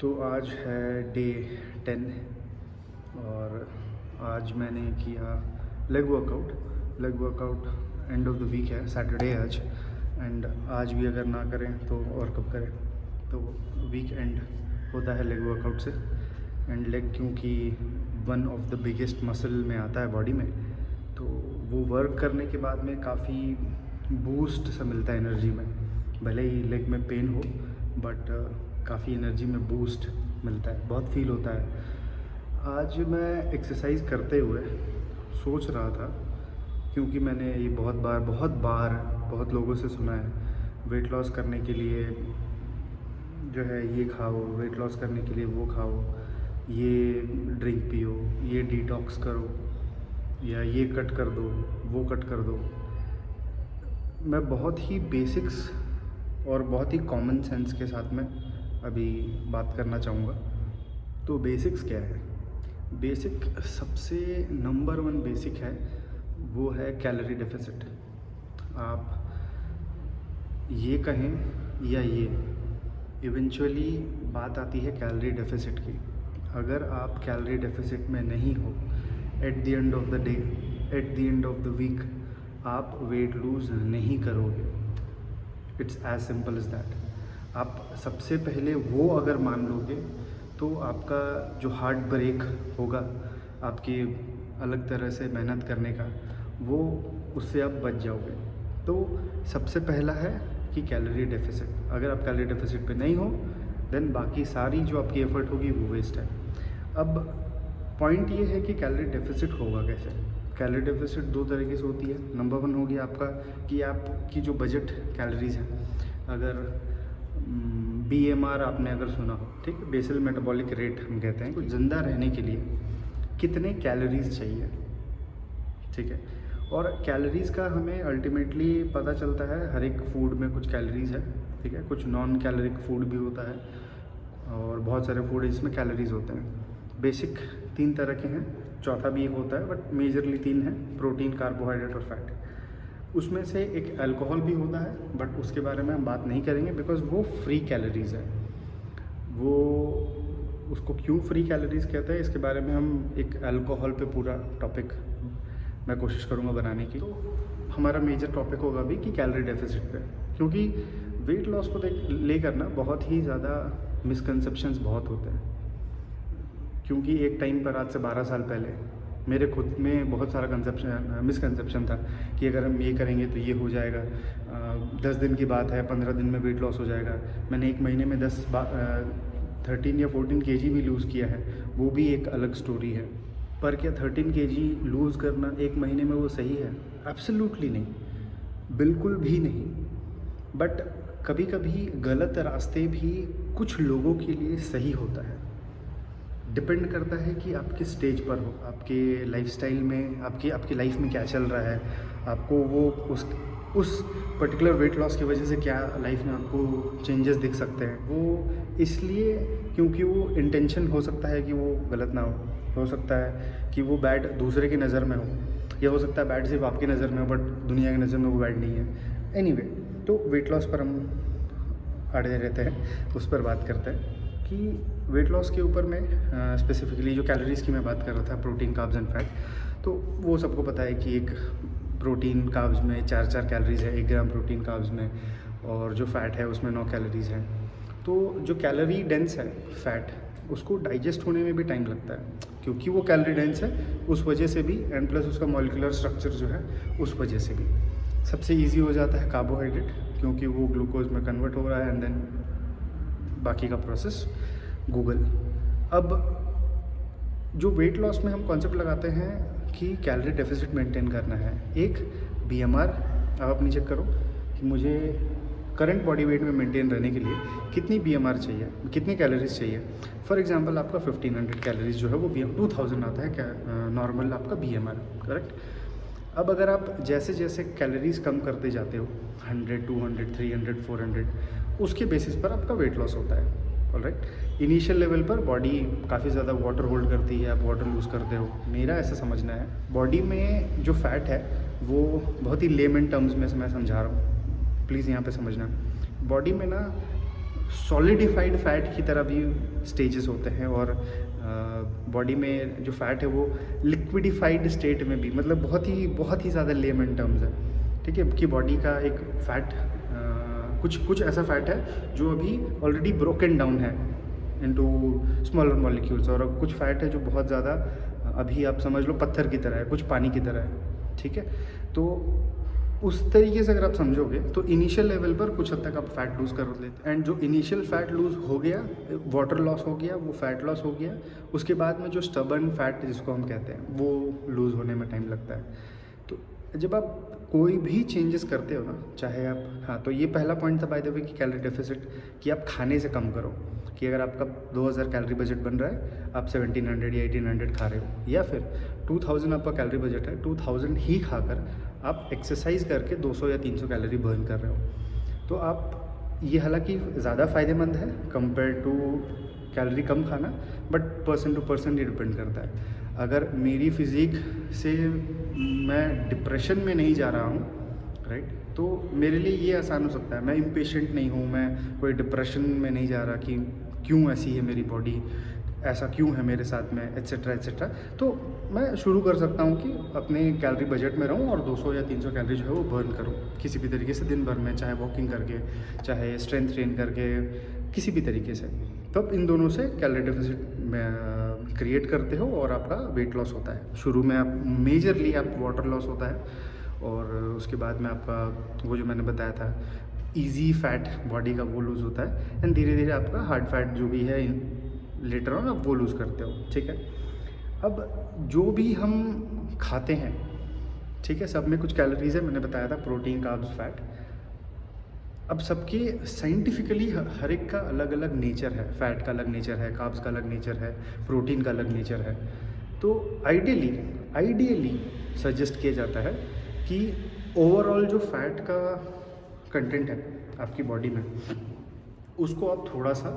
तो आज है डे 10 और आज मैंने किया leg workout end of the week है, सैटरडे आज। एंड आज भी अगर ना करें तो और कब करें, तो वीक एंड होता है लेग वर्कआउट से। एंड लेग क्योंकि one of the biggest muscle में आता है बॉडी में, तो वो वर्क करने के बाद में काफ़ी बूस्ट सा मिलता है एनर्जी में। भले ही लेग में पेन हो बट काफ़ी एनर्जी में बूस्ट मिलता है, बहुत फील होता है। आज मैं एक्सरसाइज करते हुए सोच रहा था, क्योंकि मैंने ये बहुत बार बहुत लोगों से सुना है, वेट लॉस करने के लिए जो है ये खाओ, वेट लॉस करने के लिए वो खाओ, ये ड्रिंक पियो, ये डिटॉक्स करो, या ये कट कर दो, वो कट कर दो। मैं बहुत ही बेसिक्स और बहुत ही कॉमन सेंस के साथ में अभी बात करना चाहूँगा। तो बेसिक्स क्या है? बेसिक सबसे नंबर 1 बेसिक है, वो है कैलोरी डेफिसिट। आप ये कहें या ये, इवेंचुअली बात आती है कैलोरी डेफिसिट की। अगर आप कैलोरी डेफिसिट में नहीं हो, at the end of the day, at the end of the week आप वेट लूज़ नहीं करोगे। It's as simple as that. आप सबसे पहले वो अगर मान लोगे तो आपका जो हार्ट ब्रेक होगा आपकी अलग तरह से मेहनत करने का, वो उससे आप बच जाओगे। तो सबसे पहला है कि कैलोरी डेफिसिट। अगर आप कैलोरी डेफिसिट पे नहीं हो, देन बाकी सारी जो आपकी एफर्ट होगी वो वेस्ट है। अब पॉइंट ये है कि कैलोरी डेफिसिट होगा कैसे। कैलोरी डेफिसिट 2 तरीके से होती है। नंबर 1 हो गया आपका कि आपकी जो बजट कैलोरीज है, अगर BMR आपने अगर सुना हो, ठीक है, बेसल मेटाबॉलिक रेट हम कहते हैं, कुछ ज़िंदा रहने के लिए कितने कैलोरीज चाहिए, ठीक है। और कैलोरीज़ का हमें अल्टीमेटली पता चलता है, हर एक फूड में कुछ कैलोरीज़ है, ठीक है। कुछ नॉन कैलोरिक फूड भी होता है और बहुत सारे फूड है जिसमें कैलोरीज़ होते हैं। बेसिक 3 तरह के हैं, चौथा भी एक होता है, बट मेजरली 3 हैं, प्रोटीन, कार्बोहाइड्रेट और फैट। उसमें से एक अल्कोहल भी होता है, बट उसके बारे में हम बात नहीं करेंगे बिकॉज वो फ्री कैलोरीज़ है। वो उसको क्यों फ्री कैलोरीज़ कहते हैं, इसके बारे में हम एक अल्कोहल पे पूरा टॉपिक मैं कोशिश करूँगा बनाने की। तो हमारा मेजर टॉपिक होगा भी कि कैलोरी डेफिसिट पे, क्योंकि वेट लॉस को लेकर ना बहुत ही ज़्यादा मिसकंसेप्शंस बहुत होते हैं। क्योंकि एक टाइम पर, आज से 12 साल पहले, मेरे खुद में बहुत सारा मिसकंसेप्शन था कि अगर हम ये करेंगे तो ये हो जाएगा, 10 दिन की बात है, 15 दिन में वेट लॉस हो जाएगा। मैंने एक महीने में 13 या 14 kg भी लूज़ किया है, वो भी एक अलग स्टोरी है। पर क्या 13 kg लूज़ करना एक महीने में वो सही है? एब्सोल्युटली नहीं, बिल्कुल भी नहीं। बट कभी कभी गलत रास्ते भी कुछ लोगों के लिए सही होता है। डिपेंड करता है कि आप किस स्टेज पर हो, आपके लाइफस्टाइल में, आपकी लाइफ में क्या चल रहा है, आपको वो उस पर्टिकुलर वेट लॉस की वजह से क्या लाइफ में आपको चेंजेस दिख सकते हैं। वो इसलिए क्योंकि वो इंटेंशन हो सकता है कि वो गलत ना हो सकता है कि वो बैड दूसरे की नज़र में हो, या हो सकता है बैड सिर्फ आपकी नज़र में हो बट दुनिया की नज़र में वो बैड नहीं है। एनीवे, तो वेट लॉस पर हम अड़े रहते हैं, उस पर बात करते हैं कि वेट लॉस के ऊपर में स्पेसिफिकली जो कैलोरीज़ की मैं बात कर रहा था, प्रोटीन, कार्ब्स एंड फैट। तो वो सबको पता है कि एक प्रोटीन कार्ब्स में 4 कैलोरीज़ है 1 ग्राम प्रोटीन कार्ब्स में, और जो फैट है उसमें 9 कैलोरीज़ हैं। तो जो कैलोरी डेंस है फैट, उसको डाइजेस्ट होने में भी टाइम लगता है, क्योंकि वो कैलोरी डेंस है उस वजह से भी, एंड प्लस उसका मॉलिक्यूलर स्ट्रक्चर जो है उस वजह से भी। सबसे ईजी हो जाता है कार्बोहाइड्रेट, क्योंकि वो ग्लूकोज में कन्वर्ट हो रहा है, एंड देन बाकी का प्रोसेस गूगल। अब जो वेट लॉस में हम कॉन्सेप्ट लगाते हैं कि कैलोरी डेफिसिट मेंटेन करना है, एक BMR आप अपनी चेक करो कि मुझे करंट बॉडी वेट में मेंटेन रहने के लिए कितनी BMR चाहिए, कितनी कैलोरीज चाहिए। फॉर एग्जांपल आपका 1500 कैलोरीज जो है वो 2000 आता है क्या नॉर्मल आपका BMR, करेक्ट। अब अगर आप जैसे जैसे कैलोरीज कम करते जाते हो, 100, 200, 300, 400, उसके बेसिस पर आपका वेट लॉस होता है। ऑलराइट, इनिशियल लेवल पर बॉडी काफ़ी ज़्यादा वाटर होल्ड करती है, आप वाटर लूज़ करते हो, मेरा ऐसा समझना है। बॉडी में जो फैट है वो बहुत ही लेमन टर्म्स में मैं समझा रहा हूँ, प्लीज़ यहाँ पे समझना। बॉडी में ना सॉलिडिफाइड फैट की तरह भी स्टेजेस होते हैं, और बॉडी में जो फैट है वो लिक्विडिफाइड स्टेट में भी, मतलब बहुत ही ज़्यादा लेमन टर्म्स है, ठीक है, कि बॉडी का एक फैट कुछ ऐसा फैट है जो अभी ऑलरेडी ब्रोकन डाउन है इनटू स्मॉलर मॉलिक्यूल्स, और कुछ फैट है जो बहुत ज़्यादा अभी आप समझ लो पत्थर की तरह है, कुछ पानी की तरह है, ठीक है। तो उस तरीके से अगर आप समझोगे तो इनिशियल लेवल पर कुछ हद तक आप फैट लूज़ कर लेते हैं, एंड जो इनिशियल फैट लूज़ हो गया, वाटर लॉस हो गया, वो फैट लॉस हो गया, उसके बाद में जो स्टबर्न फैट जिसको हम कहते हैं वो लूज़ होने में टाइम लगता है। तो जब आप कोई भी चेंजेस करते हो ना, चाहे आप, हाँ, तो ये पहला पॉइंट था बाय द वे कि कैलोरी डेफिसिट, कि आप खाने से कम करो, कि अगर आपका 2000 कैलोरी बजट बन रहा है, आप 1700 या 1800 खा रहे हो, या फिर 2000 आपका कैलोरी बजट है, 2000 ही खाकर आप एक्सरसाइज करके 200 या 300 कैलोरी बर्न कर रहे हो, तो आप ये हालांकि ज़्यादा फ़ायदेमंद है कंपेयर टू कैलोरी कम खाना, बट पर्सन टू पर्सन ये डिपेंड करता है। अगर मेरी फिज़िक से मैं डिप्रेशन में नहीं जा रहा हूँ, राइट, तो मेरे लिए ये आसान हो सकता है, मैं इम्पेशेंट नहीं हूँ, मैं कोई डिप्रेशन में नहीं जा रहा कि क्यों ऐसी है मेरी बॉडी, ऐसा क्यों है मेरे साथ में, एट्सेट्रा एट्सेट्रा, तो मैं शुरू कर सकता हूँ कि अपने कैलोरी बजट में रहूँ और 200 या 300 कैलोरी जो है वो बर्न करूँ किसी भी तरीके से दिन भर में, चाहे वॉकिंग करके, चाहे स्ट्रेंथ ट्रेन करके, किसी भी तरीके से। तो अब इन दोनों से कैलोरी डेफिसिट में क्रिएट करते हो और आपका वेट लॉस होता है। शुरू में आप मेजरली आप वाटर लॉस होता है, और उसके बाद में आपका वो जो मैंने बताया था ईजी फैट बॉडी का वो लूज़ होता है, एंड धीरे धीरे आपका हार्ड फैट जो भी है लेटर ऑन आप वो लूज़ करते हो, ठीक है। अब जो भी हम खाते हैं, ठीक है, सब में कुछ कैलोरीज है, मैंने बताया था प्रोटीन, कार्ब्स, फैट। अब सबके साइंटिफिकली हर एक का अलग अलग नेचर है, फैट का अलग नेचर है, कार्ब्स का अलग नेचर है, प्रोटीन का अलग नेचर है। तो आइडियली सजेस्ट किया जाता है कि ओवरऑल जो फैट का कंटेंट है आपकी बॉडी में, उसको आप थोड़ा सा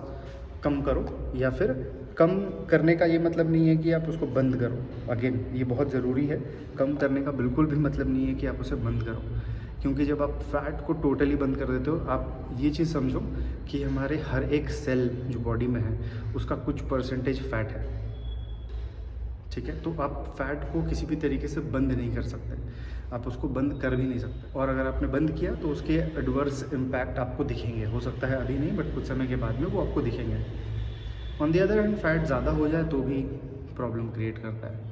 कम करो, या फिर कम करने का ये मतलब नहीं है कि आप उसको बंद करो, अगेन ये बहुत ज़रूरी है, कम करने का बिल्कुल भी मतलब नहीं है कि आप उसे बंद करो, क्योंकि जब आप फैट को टोटली बंद कर देते हो, आप ये चीज़ समझो कि हमारे हर एक सेल जो बॉडी में है उसका कुछ परसेंटेज फैट है, ठीक है। तो आप फैट को किसी भी तरीके से बंद नहीं कर सकते, आप उसको बंद कर भी नहीं सकते, और अगर आपने बंद किया तो उसके एडवर्स इम्पैक्ट आपको दिखेंगे, हो सकता है अभी नहीं बट कुछ समय के बाद में वो आपको दिखेंगे। On the other hand fat ज़्यादा हो जाए तो भी प्रॉब्लम क्रिएट करता है।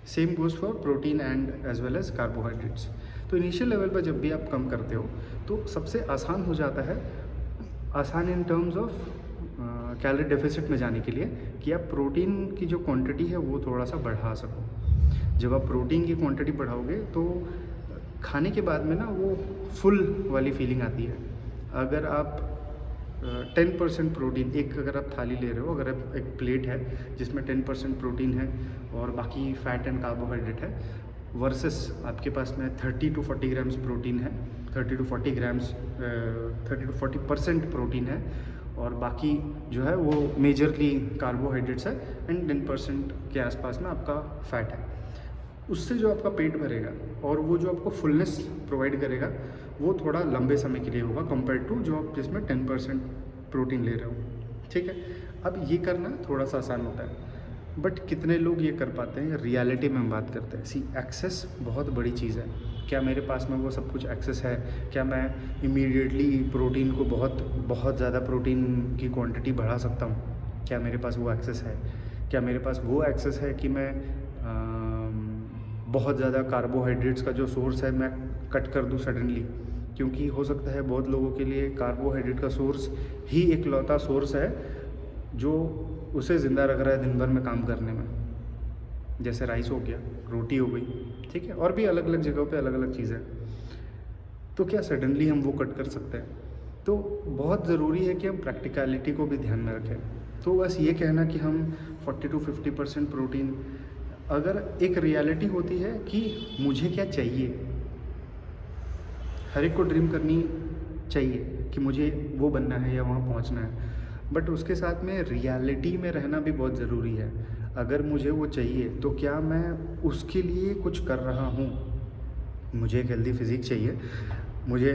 Same goes for protein and as well as carbohydrates. तो इनिशियल लेवल पर जब भी आप कम करते हो तो सबसे आसान हो जाता है, आसान in terms of calorie deficit में जाने के लिए, कि आप प्रोटीन की जो क्वांटिटी है वो थोड़ा सा बढ़ा सको। जब आप प्रोटीन की क्वांटिटी बढ़ाओगे तो खाने के बाद में ना वो फुल वाली फीलिंग आती है। अगर आप 10% प्रोटीन, एक अगर आप थाली ले रहे हो, अगर आप एक प्लेट है जिसमें 10% प्रोटीन है और बाकी फैट एंड कार्बोहाइड्रेट है, वर्सेस आपके पास में 30 to 40 ग्राम्स प्रोटीन है, 30 to 40% प्रोटीन है, और बाकी जो है वो मेजरली कार्बोहाइड्रेट्स है, एंड 10% के आसपास में आपका फैट है। उससे जो आपका पेट भरेगा और वो जो आपको फुलनेस प्रोवाइड करेगा वो थोड़ा लंबे समय के लिए होगा कंपेयर टू जो आप जिसमें 10% प्रोटीन ले रहे हो, ठीक है। अब ये करना थोड़ा सा आसान होता है, बट कितने लोग ये कर पाते हैं, रियलिटी में हम बात करते हैं। सी, एक्सेस बहुत बड़ी चीज़ है। क्या मेरे पास में वो सब कुछ एक्सेस है? क्या मैं इमीडिएटली प्रोटीन को बहुत ज़्यादा प्रोटीन की क्वांटिटी बढ़ा सकता हूँ? क्या मेरे पास वो एक्सेस है? क्या मेरे पास वो एक्सेस है कि मैं बहुत ज़्यादा कार्बोहाइड्रेट्स का जो सोर्स है मैं कट कर दूँ सडनली? क्योंकि हो सकता है बहुत लोगों के लिए कार्बोहाइड्रेट का सोर्स ही इकलौता सोर्स है जो उसे ज़िंदा रख रहा है दिन भर में काम करने में। जैसे राइस हो गया, रोटी हो गई, ठीक है, और भी अलग अलग जगहों पे अलग अलग चीज़ें। तो क्या सडनली हम वो कट कर सकते हैं? तो बहुत ज़रूरी है कि हम प्रैक्टिकलिटी को भी ध्यान में रखें। तो बस ये कहना कि हम 40 to 50% प्रोटीन, अगर एक रियलिटी होती है कि मुझे क्या चाहिए, हर एक को ड्रीम करनी चाहिए कि मुझे वो बनना है या वहाँ पहुँचना है, बट उसके साथ में रियलिटी में रहना भी बहुत ज़रूरी है। अगर मुझे वो चाहिए तो क्या मैं उसके लिए कुछ कर रहा हूँ? मुझे एक हेल्दी फिज़िक चाहिए, मुझे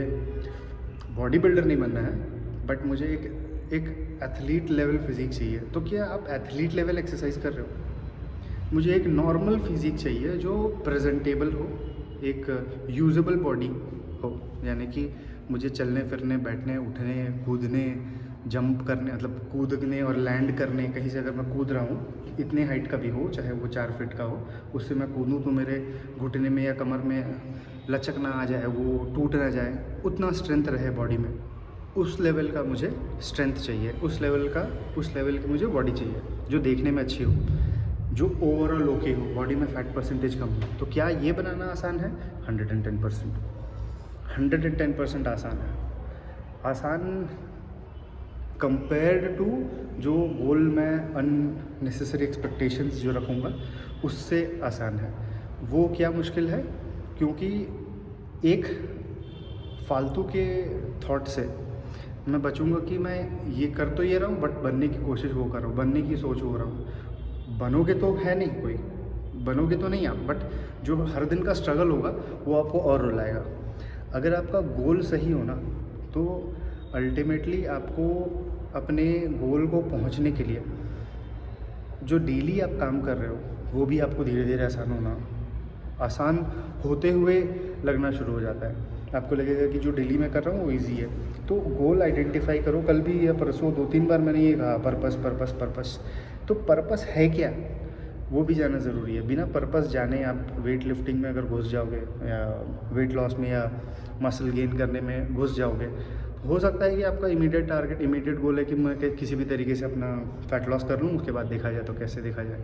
बॉडी बिल्डर नहीं बनना है, बट मुझे एक एक एथलीट लेवल फिज़िक चाहिए, तो क्या आप एथलीट लेवल एक्सरसाइज कर रहे हो? मुझे एक नॉर्मल फिज़िक चाहिए जो प्रेजेंटेबल हो, एक यूजेबल बॉडी हो, यानी कि मुझे चलने फिरने, बैठने, उठने, कूदने, जंप करने, मतलब कूदने और लैंड करने, कहीं से अगर मैं कूद रहा हूँ इतने हाइट का भी हो, चाहे वो 4 फीट का हो, उससे मैं कूदूँ तो मेरे घुटने में या कमर में लचक ना आ जाए, वो टूट ना जाए, उतना स्ट्रेंथ रहे बॉडी में, उस लेवल का मुझे स्ट्रेंथ चाहिए, उस लेवल की मुझे बॉडी चाहिए जो देखने में अच्छी हो, जो ओवरऑल ओके हो, बॉडी में फैट परसेंटेज कम हो। तो क्या ये बनाना आसान है? 110%, 110% आसान है। आसान कंपेयर्ड टू जो गोल मैं अननेसेसरी एक्सपेक्टेशंस जो रखूँगा उससे आसान है। वो क्या मुश्किल है? क्योंकि एक फालतू के थॉट से मैं बचूँगा कि मैं ये कर तो ये रहा हूँ बट बनने की कोशिश वो कर रहा हूँ, बनने की सोच हो रहा हूँ। बनोगे तो है नहीं, कोई बनोगे तो नहीं आप, बट जो हर दिन का स्ट्रगल होगा वो आपको और रुलाएगा। अगर आपका गोल सही हो ना तो अल्टीमेटली आपको अपने गोल को पहुंचने के लिए जो डेली आप काम कर रहे हो वो भी आपको धीरे धीरे आसान होते हुए लगना शुरू हो जाता है। आपको लगेगा कि जो डेली मैं कर रहा हूँ वो इजी है। तो गोल आइडेंटिफाई करो। कल भी या परसों 2-3 बार मैंने ये कहा, पर्पस। तो पर्पस है क्या, वो भी जानना ज़रूरी है। बिना पर्पस जाने आप वेट लिफ्टिंग में अगर घुस जाओगे या वेट लॉस में या मसल गेन करने में घुस जाओगे, हो सकता है कि आपका इमीडिएट टारगेट, इमीडिएट गोल है कि मैं किसी भी तरीके से अपना फैट लॉस कर लूँ, उसके बाद देखा जाए तो कैसे देखा जाए।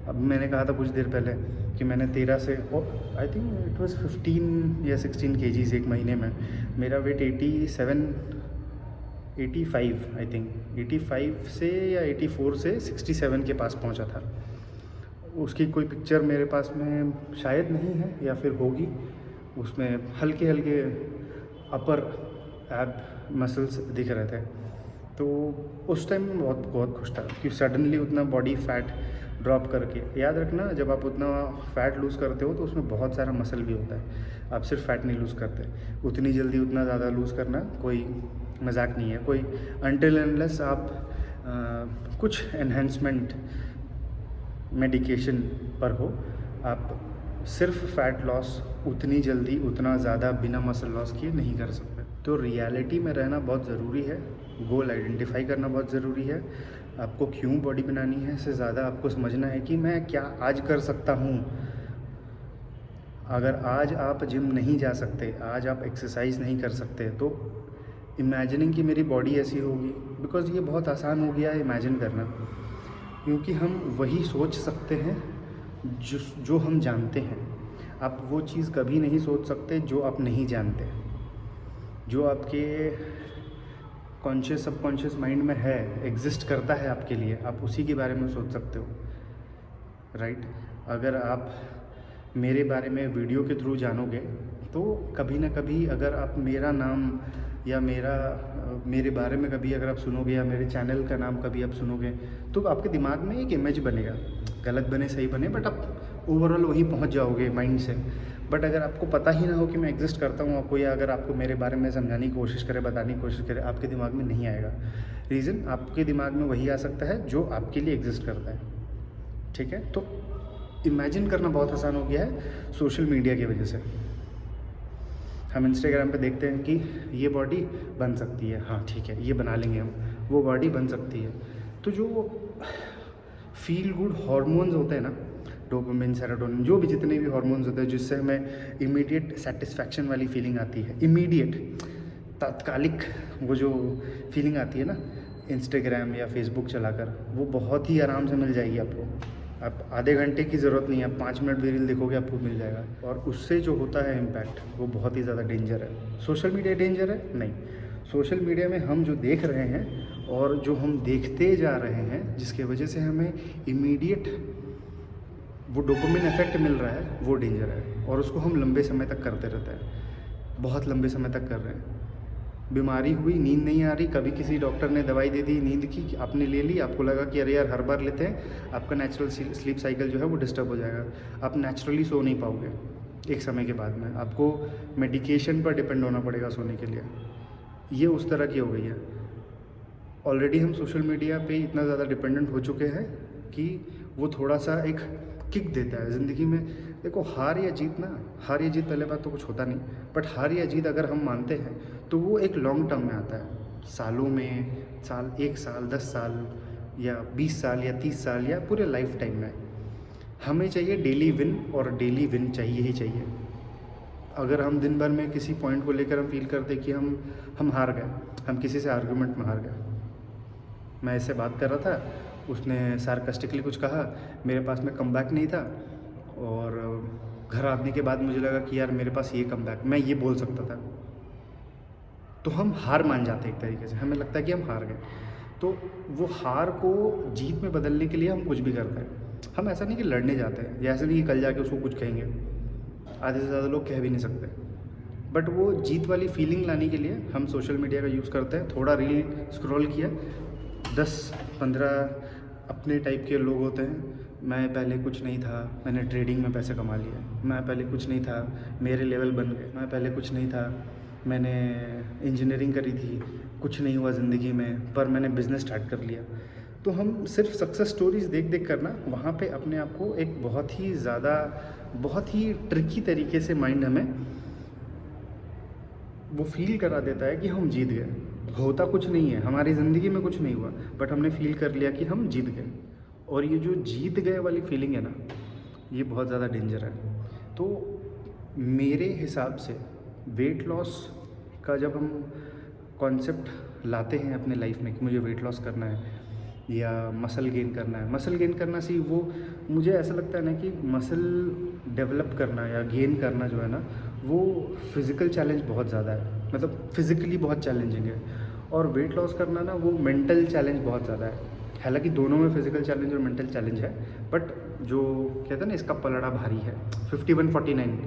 अब मैंने कहा था कुछ देर पहले कि मैंने 13 से, आई थिंक इट वाज 15 या 16 kgs एक महीने में। मेरा वेट 85 आई थिंक 85 से या 84 से 67 के पास पहुंचा था। उसकी कोई पिक्चर मेरे पास में शायद नहीं है या फिर होगी, उसमें हल्के हल्के अपर एब मसल्स दिख रहे थे। तो उस टाइम मैं बहुत खुश था कि सडनली उतना बॉडी फैट ड्रॉप करके। याद रखना, जब आप उतना फ़ैट लूज़ करते हो तो उसमें बहुत सारा मसल भी होता है, आप सिर्फ फैट नहीं लूज़ करते। उतनी जल्दी उतना ज़्यादा लूज़ करना कोई मजाक नहीं है, कोई अनटिल अनलेस आप कुछ एनहेंसमेंट मेडिकेशन पर हो, आप सिर्फ फैट लॉस उतनी जल्दी, उतना ज़्यादा बिना मसल लॉस किए नहीं कर सकते। तो रियलिटी में रहना बहुत ज़रूरी है, गोल आइडेंटिफाई करना बहुत ज़रूरी है। आपको क्यों बॉडी बनानी है, इससे ज़्यादा आपको समझना है कि मैं क्या आज कर सकता हूँ। अगर आज आप जिम नहीं जा सकते, आज आप एक्सरसाइज नहीं कर सकते, तो इमेजिनिंग कि मेरी बॉडी ऐसी होगी, बिकॉज़ ये बहुत आसान हो गया है इमेजिन करना, क्योंकि हम वही सोच सकते हैं जो हम जानते हैं। आप वो चीज़ कभी नहीं सोच सकते जो आप नहीं जानते। जो आपके कॉन्शियस सबकॉन्शियस माइंड में है, एग्जिस्ट करता है आपके लिए, आप उसी के बारे में सोच सकते हो, राइट। अगर आप मेरे बारे में वीडियो के थ्रू जानोगे तो कभी ना कभी अगर आप मेरा नाम या मेरे बारे में कभी अगर आप सुनोगे या मेरे चैनल का नाम कभी आप सुनोगे तो आपके दिमाग में एक इमेज बनेगा, गलत बने सही बने, बट आप ओवरऑल वहीं पहुंच जाओगे माइंड से। बट अगर आपको पता ही ना हो कि मैं एग्जिस्ट करता हूँ, कोई अगर आपको मेरे बारे में समझाने की कोशिश करे, बताने की कोशिश करे, आपके दिमाग में नहीं आएगा। रीज़न, आपके दिमाग में वही आ सकता है जो आपके लिए एग्जिस्ट करता है, ठीक है। तो इमेजिन करना बहुत आसान हो गया है सोशल मीडिया की वजह से। हम इंस्टाग्राम पे देखते हैं कि ये बॉडी बन सकती है, हाँ ठीक है ये बना लेंगे हम, वो बॉडी बन सकती है। तो जो फील गुड हार्मोन्स होते हैं ना, डोपामिन, सेरोटोनिन, जो भी जितने भी हार्मोन्स होते हैं जिससे हमें इमीडिएट सेटिस्फैक्शन वाली फीलिंग आती है, इमीडिएट तात्कालिक वो जो फीलिंग आती है ना इंस्टाग्राम या फेसबुक चलाकर, वो बहुत ही आराम से मिल जाएगी आपको। आप आधे घंटे की ज़रूरत नहीं है, आप 5 मिनट भी रील देखोगे आपको मिल जाएगा। और उससे जो होता है इम्पैक्ट वो बहुत ही ज़्यादा डेंजर है। सोशल मीडिया डेंजर है? नहीं, सोशल मीडिया में हम जो देख रहे हैं और जो हम देखते जा रहे हैं जिसके वजह से हमें इमीडिएट वो डोपामिन इफेक्ट मिल रहा है, वो डेंजर है। और उसको हम लंबे समय तक करते रहते हैं, बहुत लंबे समय तक कर रहे हैं। बीमारी हुई, नींद नहीं आ रही, कभी किसी डॉक्टर ने दवाई दे दी नींद की, आपने ले ली, आपको लगा कि अरे यार हर बार लेते हैं, आपका नेचुरल स्लीप साइकिल जो है वो डिस्टर्ब हो जाएगा, आप नेचुरली सो नहीं पाओगे। एक समय के बाद में आपको मेडिकेशन पर डिपेंड होना पड़ेगा सोने के लिए। ये उस तरह की हो गई है। ऑलरेडी हम सोशल मीडिया पे इतना ज़्यादा डिपेंडेंट हो चुके हैं कि वो थोड़ा सा एक किक देता है ज़िंदगी में। देखो, हार या जीत पहले बात तो कुछ होता नहीं, बट हार या जीत अगर हम मानते हैं तो वो एक लॉन्ग टर्म में आता है, सालों में, 1 साल 10 साल या 20 साल या 30 साल या पूरे लाइफ टाइम में। हमें चाहिए डेली विन, और डेली विन चाहिए ही चाहिए। अगर हम दिन भर में किसी पॉइंट को लेकर हम फील करते कि हम हार गए, हम किसी से आर्गुमेंट में हार गए। मैं इससे बात कर रहा था, उसने सार्कास्टिकली कुछ कहा, मेरे पास में कमबैक नहीं था, और घर आने के बाद मुझे लगा कि यार मेरे पास ये कमबैक, मैं ये बोल सकता था। तो हम हार मान जाते हैं एक तरीके से, हमें लगता है कि हम हार गए। तो वो हार को जीत में बदलने के लिए हम कुछ भी करते हैं। हम ऐसा नहीं कि लड़ने जाते हैं, या ऐसा नहीं कि कल जाके उसको कुछ कहेंगे, आधे से ज़्यादा लोग कह भी नहीं सकते, बट वो जीत वाली फीलिंग लाने के लिए हम सोशल मीडिया का यूज़ करते हैं। थोड़ा रील स्क्रॉल किया, 10-15 अपने टाइप के लोग होते हैं। मैं पहले कुछ नहीं था, मैंने ट्रेडिंग में पैसे कमा लिए। मैं पहले कुछ नहीं था, मेरे लेवल बन गए। मैं पहले कुछ नहीं था, मैंने इंजीनियरिंग करी थी, कुछ नहीं हुआ ज़िंदगी में, पर मैंने बिज़नेस स्टार्ट कर लिया। तो हम सिर्फ सक्सेस स्टोरीज़ देख कर ना वहाँ पे अपने आप को एक बहुत ही ट्रिकी तरीके से माइंड हमें वो फील करा देता है कि हम जीत गए। होता कुछ नहीं है, हमारी ज़िंदगी में कुछ नहीं हुआ, बट हमने फील कर लिया कि हम जीत गए। और ये जो जीत गए वाली फीलिंग है ना, ये बहुत ज़्यादा डेंजर है। तो मेरे हिसाब से वेट लॉस का जब हम कॉन्सेप्ट लाते हैं अपने लाइफ में कि मुझे वेट लॉस करना है या मसल गेन करना है, मसल गेन करना सी वो मुझे ऐसा लगता है ना कि मसल डेवलप करना या गेन करना जो है ना, वो फिज़िकल चैलेंज बहुत ज़्यादा है, मतलब फिज़िकली बहुत चैलेंजिंग है। और वेट लॉस करना ना वो मेंटल चैलेंज बहुत ज़्यादा है। हालांकि दोनों में फिज़िकल चैलेंज और मेंटल चैलेंज है, बट जो कहते हैं ना इसका पलड़ा भारी है, 51-49।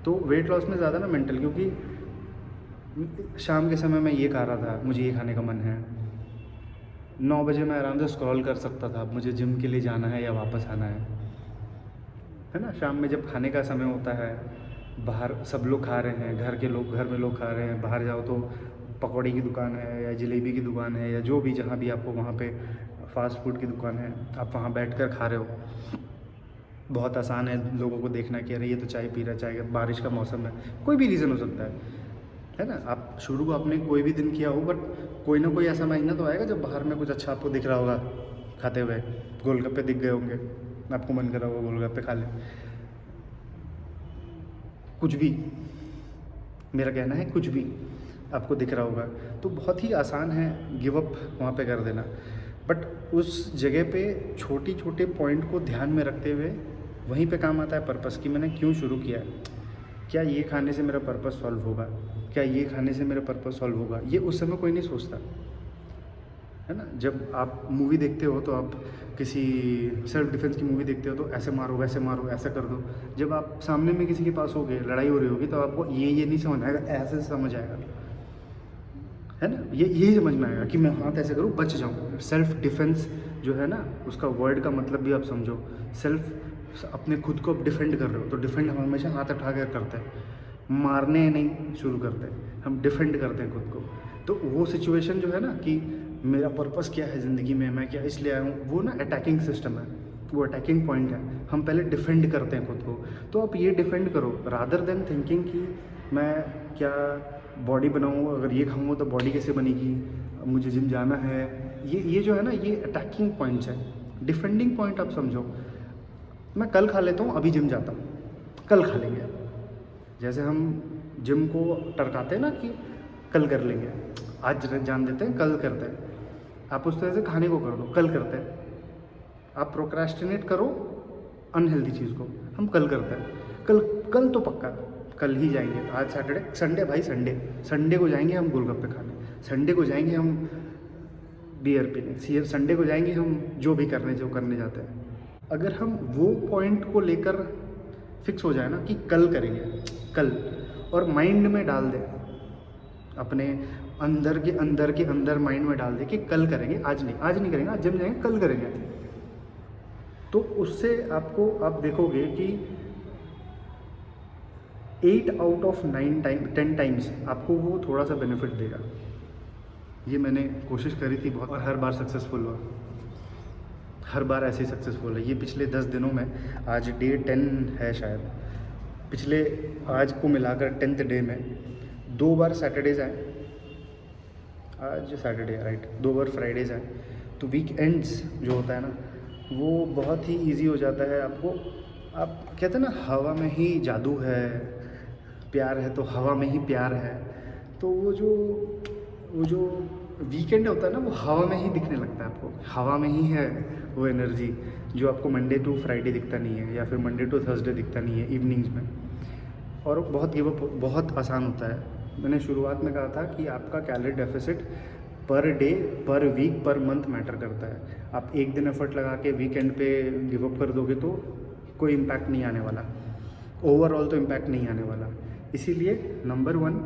तो वेट लॉस में ज़्यादा ना मेंटल, क्योंकि शाम के समय मैं ये खा रहा था, मुझे ये खाने का मन है, 9 बजे मैं आराम से स्क्रॉल कर सकता था, मुझे जिम के लिए जाना है या वापस आना है ना। शाम में जब खाने का समय होता है, बाहर सब लोग खा रहे हैं, घर में लोग खा रहे हैं, बाहर जाओ तो पकौड़ी की दुकान है या जलेबी की दुकान है या जो भी, जहाँ भी आपको वहाँ पे फास्ट फूड की दुकान है, आप वहाँ बैठकर खा रहे हो। बहुत आसान है लोगों को देखना कि अरे ये तो चाय पी रहा है, चाय, बारिश का मौसम है, कोई भी रीज़न हो सकता है ना। आप शुरू आपने कोई भी दिन किया हो, बट कोई ना कोई ऐसा महीना तो आएगा जब बाहर में कुछ अच्छा आपको दिख रहा होगा खाते हुए, गोलगप्पे दिख गए होंगे, आपको मन कर रहा होगा गोलगप्पे खा लें, कुछ भी, मेरा कहना है कुछ भी आपको दिख रहा होगा, तो बहुत ही आसान है गिव अप वहाँ पे कर देना। बट उस जगह पे छोटे छोटे पॉइंट को ध्यान में रखते हुए वहीं पे काम आता है पर्पस, कि मैंने क्यों शुरू किया है, क्या ये खाने से मेरा पर्पस सॉल्व होगा, क्या ये खाने से मेरा पर्पस सॉल्व होगा। ये उस समय कोई नहीं सोचता है ना। जब आप मूवी देखते हो तो आप किसी सेल्फ डिफेंस की मूवी देखते हो तो ऐसे मारो वैसे मारो ऐसा कर दो। जब आप सामने में किसी के पास होगे, लड़ाई हो रही होगी, तो आपको ये नहीं समझ आएगा, ऐसे समझ आएगा, है ना। यही समझ में आएगा कि मैं हाथ ऐसे करूँ बच जाऊँ। सेल्फ डिफेंस जो है ना, उसका वर्ड का मतलब भी आप समझो। सेल्फ, अपने खुद को आप डिफेंड कर रहे हो, तो डिफेंड हम हमेशा हाथ उठा कर करते हैं, मारने नहीं शुरू करते, हम डिफेंड करते हैं खुद को। तो वो सिचुएशन जो है ना कि मेरा पर्पस क्या है ज़िंदगी में, मैं क्या इसलिए आया हूँ, वो ना अटैकिंग सिस्टम है, वो अटैकिंग पॉइंट है। हम पहले डिफेंड करते हैं खुद को। तो आप ये डिफेंड करो रादर देन थिंकिंग कि मैं क्या बॉडी बनाऊँ, अगर ये खाऊँगा तो बॉडी कैसे बनेगी, मुझे जिम जाना है। ये जो है ना, ये अटैकिंग पॉइंट्स है। डिफेंडिंग पॉइंट आप समझो, मैं कल खा लेता हूँ, अभी जिम जाता हूँ, कल खा लेंगे। जैसे हम जिम को टरकाते हैं ना कि कल कर लेंगे, आज जान देते हैं, कल करते हैं। आप उस तरह से खाने को कर दो, कल करते हैं। आप प्रोक्रेस्टिनेट करो अनहेल्दी चीज़ को, हम कल करते हैं। कल तो पक्का कल ही जाएंगे। आज सैटरडे, संडे भाई, संडे को जाएंगे हम गोलगप्पे खाने, संडे को जाएंगे हम बियर पीने, संडे को जाएंगे हम जो भी जो करने जाते हैं। अगर हम वो पॉइंट को लेकर फिक्स हो जाए ना कि कल करेंगे, कल, और माइंड में डाल दें, अपने अंदर के अंदर माइंड में डाल दें कि कल करेंगे, आज नहीं करेंगे, आज जिम जाएंगे, कल करेंगे। तो उससे आपको, आप देखोगे कि 8 out of 10 टाइम्स आपको वो थोड़ा सा बेनिफिट देगा। ये मैंने कोशिश करी थी बहुत और हर बार सक्सेसफुल हुआ, हर बार ऐसे ही सक्सेसफुल है। ये पिछले 10 दिनों में आज डे 10 है शायद, पिछले आज को मिलाकर 10th डे में 2 बार सैटरडेज़ आए, आज सैटरडे राइट, 2 बार फ्राइडेज़ आए। तो वीकेंड्स जो होता है ना वो बहुत ही इजी हो जाता है आपको। आप कहते हैं ना हवा में ही जादू है, प्यार है तो हवा में ही प्यार है। तो वो जो वीकेंड होता है ना वो हवा में ही दिखने लगता है आपको, हवा में ही है वो एनर्जी जो आपको मंडे टू फ्राइडे दिखता नहीं है या फिर मंडे टू थर्सडे दिखता नहीं है इवनिंग्स में। और बहुत गिव अप बहुत आसान होता है। मैंने शुरुआत में कहा था कि आपका calorie deficit per day, per week, per month matter करता है। आप एक दिन एफर्ट लगा के वीकेंड पे गिव अप कर दोगे तो कोई इम्पैक्ट नहीं आने वाला, ओवरऑल तो इम्पैक्ट नहीं आने वाला। इसीलिए नंबर 1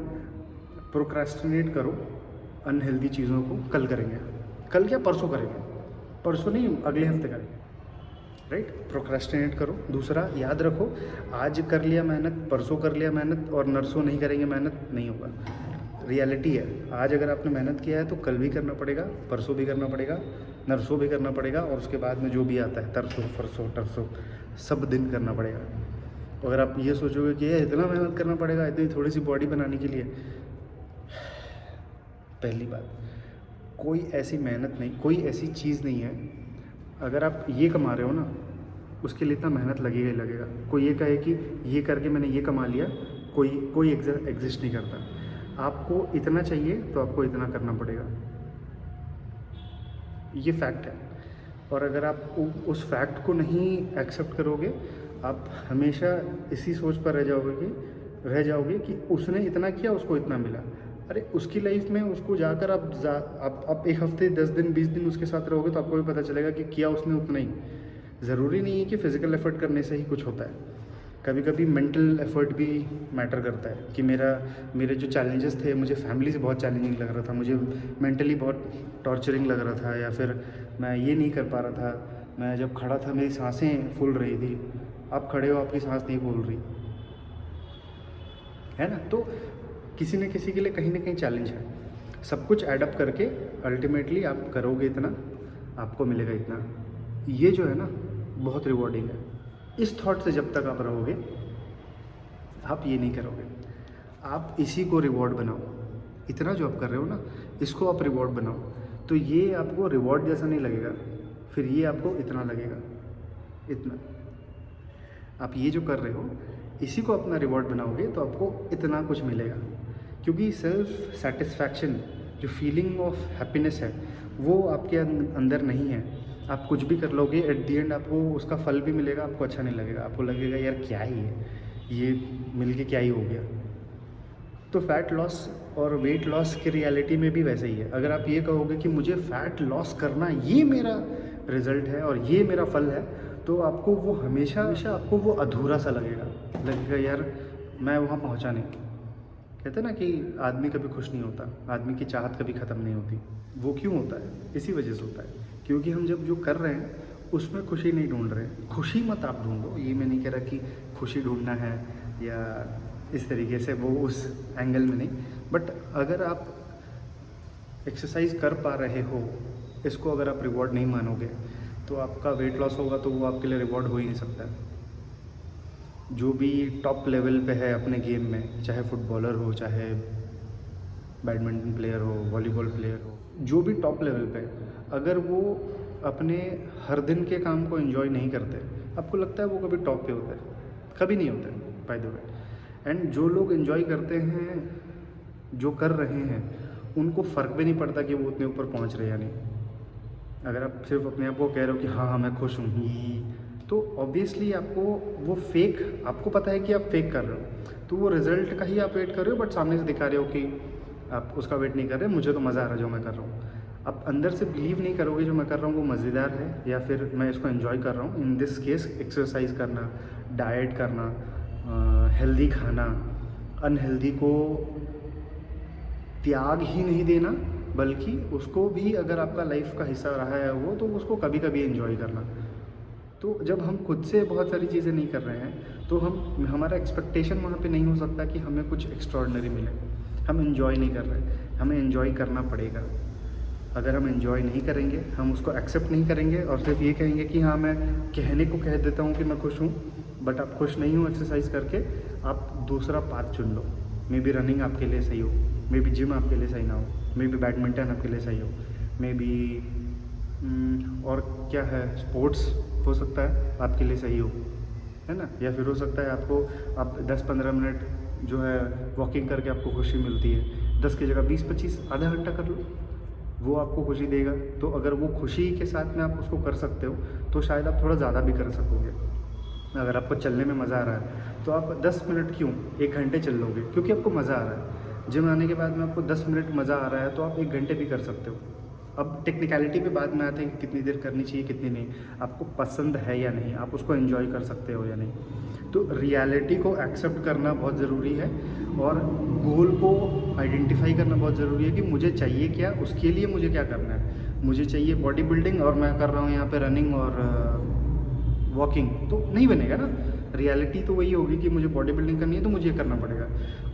प्रोक्रेस्टिनेट करो अनहेल्दी चीज़ों को। कल करेंगे, कल क्या परसों करेंगे, परसों नहीं अगले हफ्ते करेंगे, राइट। प्रोक्रेस्टिनेट करो। दूसरा याद रखो, आज कर लिया मेहनत, परसों कर लिया मेहनत और नरसों नहीं करेंगे मेहनत, नहीं होगा। रियलिटी है, आज अगर आपने मेहनत किया है तो कल भी करना पड़ेगा, परसों भी करना पड़ेगा, नरसों भी करना पड़ेगा और उसके बाद में जो भी आता है तरसों फरसों टरसों सब दिन करना पड़ेगा। अगर आप ये सोचोगे कि ये इतना मेहनत करना पड़ेगा इतनी थोड़ी सी बॉडी बनाने के लिए, पहली बात कोई ऐसी मेहनत नहीं, कोई ऐसी चीज़ नहीं है। अगर आप ये कमा रहे हो ना उसके लिए इतना मेहनत लगेगा ही लगेगा। कोई ये कहे कि ये करके मैंने ये कमा लिया, कोई एग्जिस्ट नहीं करता। आपको इतना चाहिए तो आपको इतना करना पड़ेगा, ये फैक्ट है। और अगर आप उस फैक्ट को नहीं एक्सेप्ट करोगे आप हमेशा इसी सोच पर रह जाओगे कि उसने इतना किया उसको इतना मिला। अरे उसकी लाइफ में उसको जाकर आप 1 हफ्ते 10 दिन 20 दिन उसके साथ रहोगे तो आपको भी पता चलेगा कि किया उसने उतना ही। ज़रूरी नहीं है कि फ़िज़िकल एफर्ट करने से ही कुछ होता है, कभी कभी मेंटल एफर्ट भी मैटर करता है। कि मेरे जो चैलेंजेस थे, मुझे फैमिली से बहुत चैलेंजिंग लग रहा था, मुझे मेंटली बहुत टॉर्चरिंग लग रहा था, या फिर मैं ये नहीं कर पा रहा था। मैं जब खड़ा था मेरी सांसें फूल रही थी, आप खड़े हो आपकी सांस नहीं फूल रही है ना। तो किसी न किसी के लिए कहीं ना कहीं चैलेंज है। सब कुछ एडअप करके अल्टीमेटली आप करोगे इतना, आपको मिलेगा इतना। ये जो है ना बहुत रिवॉर्डिंग है। इस थॉट से जब तक आप रहोगे आप ये नहीं करोगे। आप इसी को रिवॉर्ड बनाओ, इतना जो आप कर रहे हो ना इसको आप रिवॉर्ड बनाओ। तो ये आपको रिवॉर्ड जैसा नहीं लगेगा, फिर ये आपको इतना लगेगा, इतना। आप ये जो कर रहे हो इसी को अपना रिवॉर्ड बनाओगे तो आपको इतना कुछ मिलेगा। क्योंकि सेल्फ सेटिस्फैक्शन, जो फीलिंग ऑफ हैप्पीनेस है वो आपके अंदर नहीं है। आप कुछ भी कर लोगे एट दी एंड आपको उसका फल भी मिलेगा, आपको अच्छा नहीं लगेगा, आपको लगेगा यार क्या ही है, ये मिल के क्या ही हो गया। तो फैट लॉस और वेट लॉस की रियलिटी में भी वैसे ही है। अगर आप ये कहोगे कि मुझे फ़ैट लॉस करना ये मेरा रिज़ल्ट है और ये मेरा फल है, तो आपको वो हमेशा आपको वो अधूरा सा लगेगा यार मैं वहाँ पहुँचा नहीं। कहते हैं ना कि आदमी कभी खुश नहीं होता, आदमी की चाहत कभी ख़त्म नहीं होती। वो क्यों होता है? इसी वजह से होता है क्योंकि हम जब जो कर रहे हैं उसमें खुशी नहीं ढूंढ रहे हैं। खुशी मत आप ढूंढो, ये मैं नहीं कह रहा कि खुशी ढूंढना है या इस तरीके से, वो उस एंगल में नहीं। बट अगर आप एक्सरसाइज कर पा रहे हो, इसको अगर आप रिवॉर्ड नहीं मानोगे तो आपका वेट लॉस होगा तो वो आपके लिए रिवॉर्ड हो ही नहीं सकता। जो भी टॉप लेवल पे है अपने गेम में, चाहे फुटबॉलर हो, चाहे बैडमिंटन प्लेयर हो, वॉलीबॉल प्लेयर हो, जो भी टॉप लेवल पे, अगर वो अपने हर दिन के काम को एंजॉय नहीं करते, आपको लगता है वो कभी टॉप पे होता है? कभी नहीं होता है बाय द वे। एंड जो लोग एंजॉय करते हैं, जो कर रहे हैं, उनको फ़र्क भी नहीं पड़ता कि वो उतने ऊपर पहुंच रहे या नहीं। अगर आप सिर्फ अपने आप को कह रहे हो कि हाँ मैं खुश हूँ, तो ऑब्वियसली आपको वो फेक, आपको पता है कि आप फेक कर रहे हो, तो वो रिज़ल्ट का ही आप वेट कर रहे हो, बट सामने से दिखा रहे हो कि आप उसका वेट नहीं कर रहे। मुझे तो मज़ा आ रहा है जो मैं कर रहा हूँ। आप अंदर से बिलीव नहीं करोगे जो मैं कर रहा हूँ वो मज़ेदार है या फिर मैं इसको एंजॉय कर रहा हूँ। इन दिस केस एक्सरसाइज करना, डाइट करना, हेल्दी खाना, अनहेल्दी को त्याग ही नहीं देना, बल्कि उसको भी अगर आपका लाइफ का हिस्सा रहा है वो, तो उसको कभी कभी एंजॉय करना। तो जब हम खुद से बहुत सारी चीज़ें नहीं कर रहे हैं तो हमारा एक्सपेक्टेशन वहाँ पे नहीं हो सकता कि हमें कुछ एक्स्ट्रॉर्डनरी मिले। हम एंजॉय नहीं कर रहे, हमें एंजॉय करना पड़ेगा। अगर हम एंजॉय नहीं करेंगे, हम उसको एक्सेप्ट नहीं करेंगे और सिर्फ ये कहेंगे कि हाँ मैं कहने को कह देता हूँ कि मैं खुश हूँ, बट आप खुश नहीं हो एक्सरसाइज करके, आप दूसरा पाथ चुन लो। मे बी रनिंग आपके लिए सही हो, मे बी जिम आपके लिए सही ना हो, मे बी बैडमिंटन आपके लिए सही हो, मे बी और क्या है, स्पोर्ट्स हो सकता है आपके लिए सही हो, है ना। या फिर हो सकता है आप 10-15 मिनट जो है वॉकिंग करके आपको खुशी मिलती है, 10 की जगह 20-25 आधा घंटा कर लो, वो आपको खुशी देगा। तो अगर वो खुशी के साथ में आप उसको कर सकते हो तो शायद आप थोड़ा ज़्यादा भी कर सकोगे। अगर आपको चलने में मज़ा आ रहा है तो आप 10 मिनट क्यों 1 घंटे चल लोगे, क्योंकि आपको मज़ा आ रहा है। जिम आने के बाद में आपको 10 मिनट मज़ा आ रहा है तो आप 1 घंटे भी कर सकते हो। अब टेक्निकलिटी पे बाद में आते हैं कि कितनी देर करनी चाहिए कितनी नहीं, आपको पसंद है या नहीं, आप उसको एंजॉय कर सकते हो या नहीं। तो रियलिटी को एक्सेप्ट करना बहुत ज़रूरी है और गोल को आइडेंटिफाई करना बहुत ज़रूरी है कि मुझे चाहिए क्या, उसके लिए मुझे क्या करना है। मुझे चाहिए बॉडी बिल्डिंग और मैं कर रहा हूँ यहाँ पे रनिंग और वॉकिंग, तो नहीं बनेगा ना। रियलिटी तो वही होगी कि मुझे बॉडी बिल्डिंग करनी है तो मुझे ये करना पड़ेगा।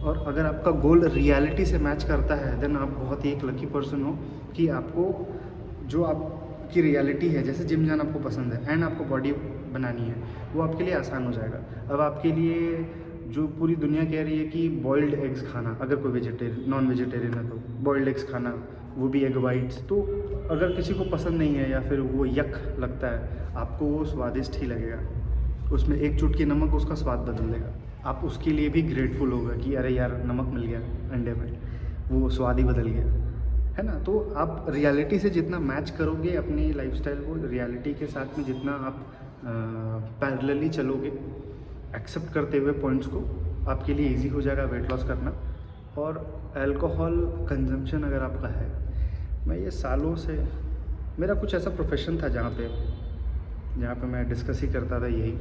और अगर आपका गोल रियलिटी से मैच करता है देन आप बहुत ही एक लकी पर्सन हो कि आपको जो आपकी रियलिटी है, जैसे जिम जाना आपको पसंद है एंड आपको बॉडी बनानी है, वो आपके लिए आसान हो जाएगा। अब आपके लिए जो पूरी दुनिया कह रही है कि बॉइल्ड एग्स खाना, अगर कोई वेजिटेरियन नॉन वेजिटेरियन है तो बॉइल्ड एग्स खाना, वो भी एग वाइट्स, तो अगर किसी को पसंद नहीं है या फिर वो यक लगता है, आपको वो स्वादिष्ट ही लगेगा। उसमें एक चुटकी नमक उसका स्वाद बदल देगा। आप उसके लिए भी ग्रेटफुल होगा कि अरे यार नमक मिल गया अंडे में, वो स्वाद ही बदल गया, है ना। तो आप रियलिटी से जितना मैच करोगे अपनी लाइफस्टाइल को, रियलिटी के साथ में जितना आप पैरेलली चलोगे एक्सेप्ट करते हुए पॉइंट्स को, आपके लिए इजी हो जाएगा वेट लॉस करना। और अल्कोहल कंजम्पशन अगर आपका है, मैं ये सालों से, मेरा कुछ ऐसा प्रोफेशन था जहाँ पे मैं डिस्कस ही करता था यही।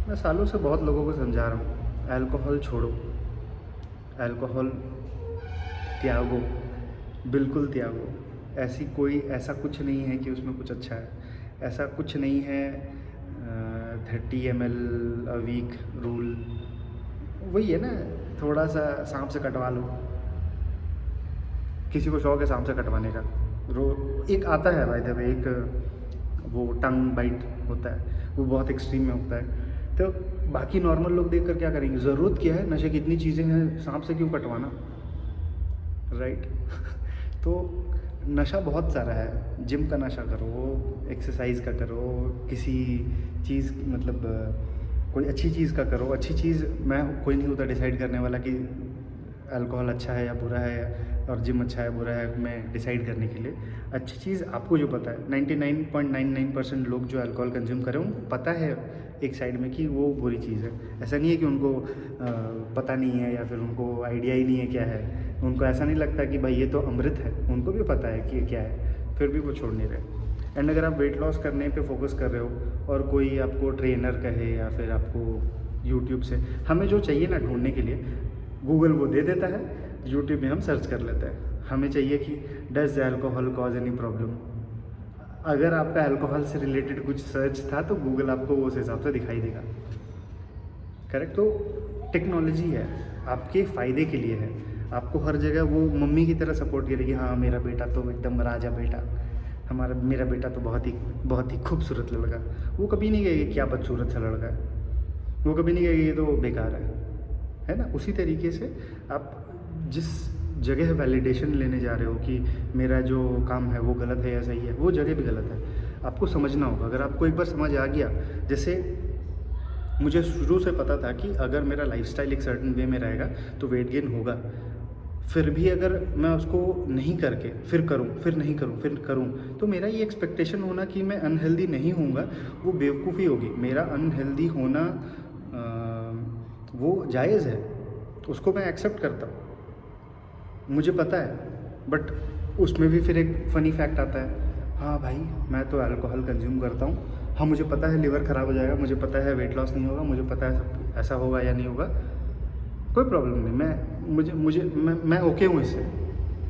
मैं सालों से बहुत लोगों को समझा रहा हूँ, अल्कोहल छोड़ो, अल्कोहल त्यागो, बिल्कुल त्यागो। ऐसा कुछ नहीं है कि उसमें कुछ अच्छा है, ऐसा कुछ नहीं है 30 ml अ वीक रूल, वही है ना, थोड़ा सा सांप से कटवा लो। किसी को शौक है सांप से कटवाने का, एक आता है भाई द वे, एक वो टंग बाइट होता है, वो बहुत एक्सट्रीम में होता है। तो बाकी नॉर्मल लोग देखकर क्या करेंगे, ज़रूरत क्या है, नशे की इतनी चीज़ें हैं, सांप से क्यों कटवाना, राइट। तो नशा बहुत सारा है, जिम का नशा करो, एक्सरसाइज का करो, किसी चीज़ मतलब कोई अच्छी चीज़ का करो। अच्छी चीज़ मैं कोई नहीं होता डिसाइड करने वाला कि अल्कोहल अच्छा है या बुरा है और जिम अच्छा है बुरा है, मैं डिसाइड करने के लिए। अच्छी चीज़ आपको जो पता है, 99.99% लोग जो अल्कोहल कंज्यूम करें उनको पता है एक साइड में कि वो बुरी चीज़ है। ऐसा नहीं है कि उनको पता नहीं है या फिर उनको आइडिया ही नहीं है क्या है, उनको ऐसा नहीं लगता कि भाई ये तो अमृत है, उनको भी पता है कि क्या है, फिर भी वो छोड़ नहीं रहे। एंड अगर आप वेट लॉस करने पे फोकस कर रहे हो और कोई आपको ट्रेनर कहे या फिर आपको यूट्यूब से, हमें जो चाहिए ना ढूंढने के लिए, गूगल वो दे देता है, यूट्यूब में हम सर्च कर लेते हैं। हमें चाहिए कि does alcohol cause any problem. अगर आपका अल्कोहल से रिलेटेड कुछ सर्च था तो गूगल आपको उस हिसाब से दिखाई देगा, करेक्ट। तो टेक्नोलॉजी है, आपके फ़ायदे के लिए है, आपको हर जगह वो मम्मी की तरह सपोर्ट करेगी, हाँ मेरा बेटा तो एकदम राजा बेटा, मेरा बेटा तो बहुत ही खूबसूरत लड़का। वो कभी नहीं कहेगी क्या बदसूरत सा लड़का है, वो कभी नहीं कहेगी ये तो बेकार है ना। उसी तरीके से आप जिस जगह वैलिडेशन लेने जा रहे हो कि मेरा जो काम है वो गलत है या सही है, वो जगह भी गलत है, आपको समझना होगा। अगर आपको एक बार समझ आ गया, जैसे मुझे शुरू से पता था कि अगर मेरा लाइफस्टाइल एक सर्टेन वे में रहेगा तो वेट गेन होगा, फिर भी अगर मैं उसको नहीं करके फिर करूं, फिर नहीं करूं, फिर करूं, तो मेरा ये एक्सपेक्टेशन होना कि मैं अनहेल्दी नहीं होऊंगा, वो बेवकूफ़ी होगी। मेरा अनहेल्दी होना वो जायज़ है, उसको मैं एक्सेप्ट करता हूँ, मुझे पता है। बट उसमें भी फिर एक फ़नी फैक्ट आता है, हाँ भाई मैं तो अल्कोहल कंज्यूम करता हूँ, हाँ मुझे पता है लिवर ख़राब हो जाएगा, मुझे पता है वेट लॉस नहीं होगा, मुझे पता है सब ऐसा होगा या नहीं होगा, कोई प्रॉब्लम नहीं, मैं ओके हूँ इससे,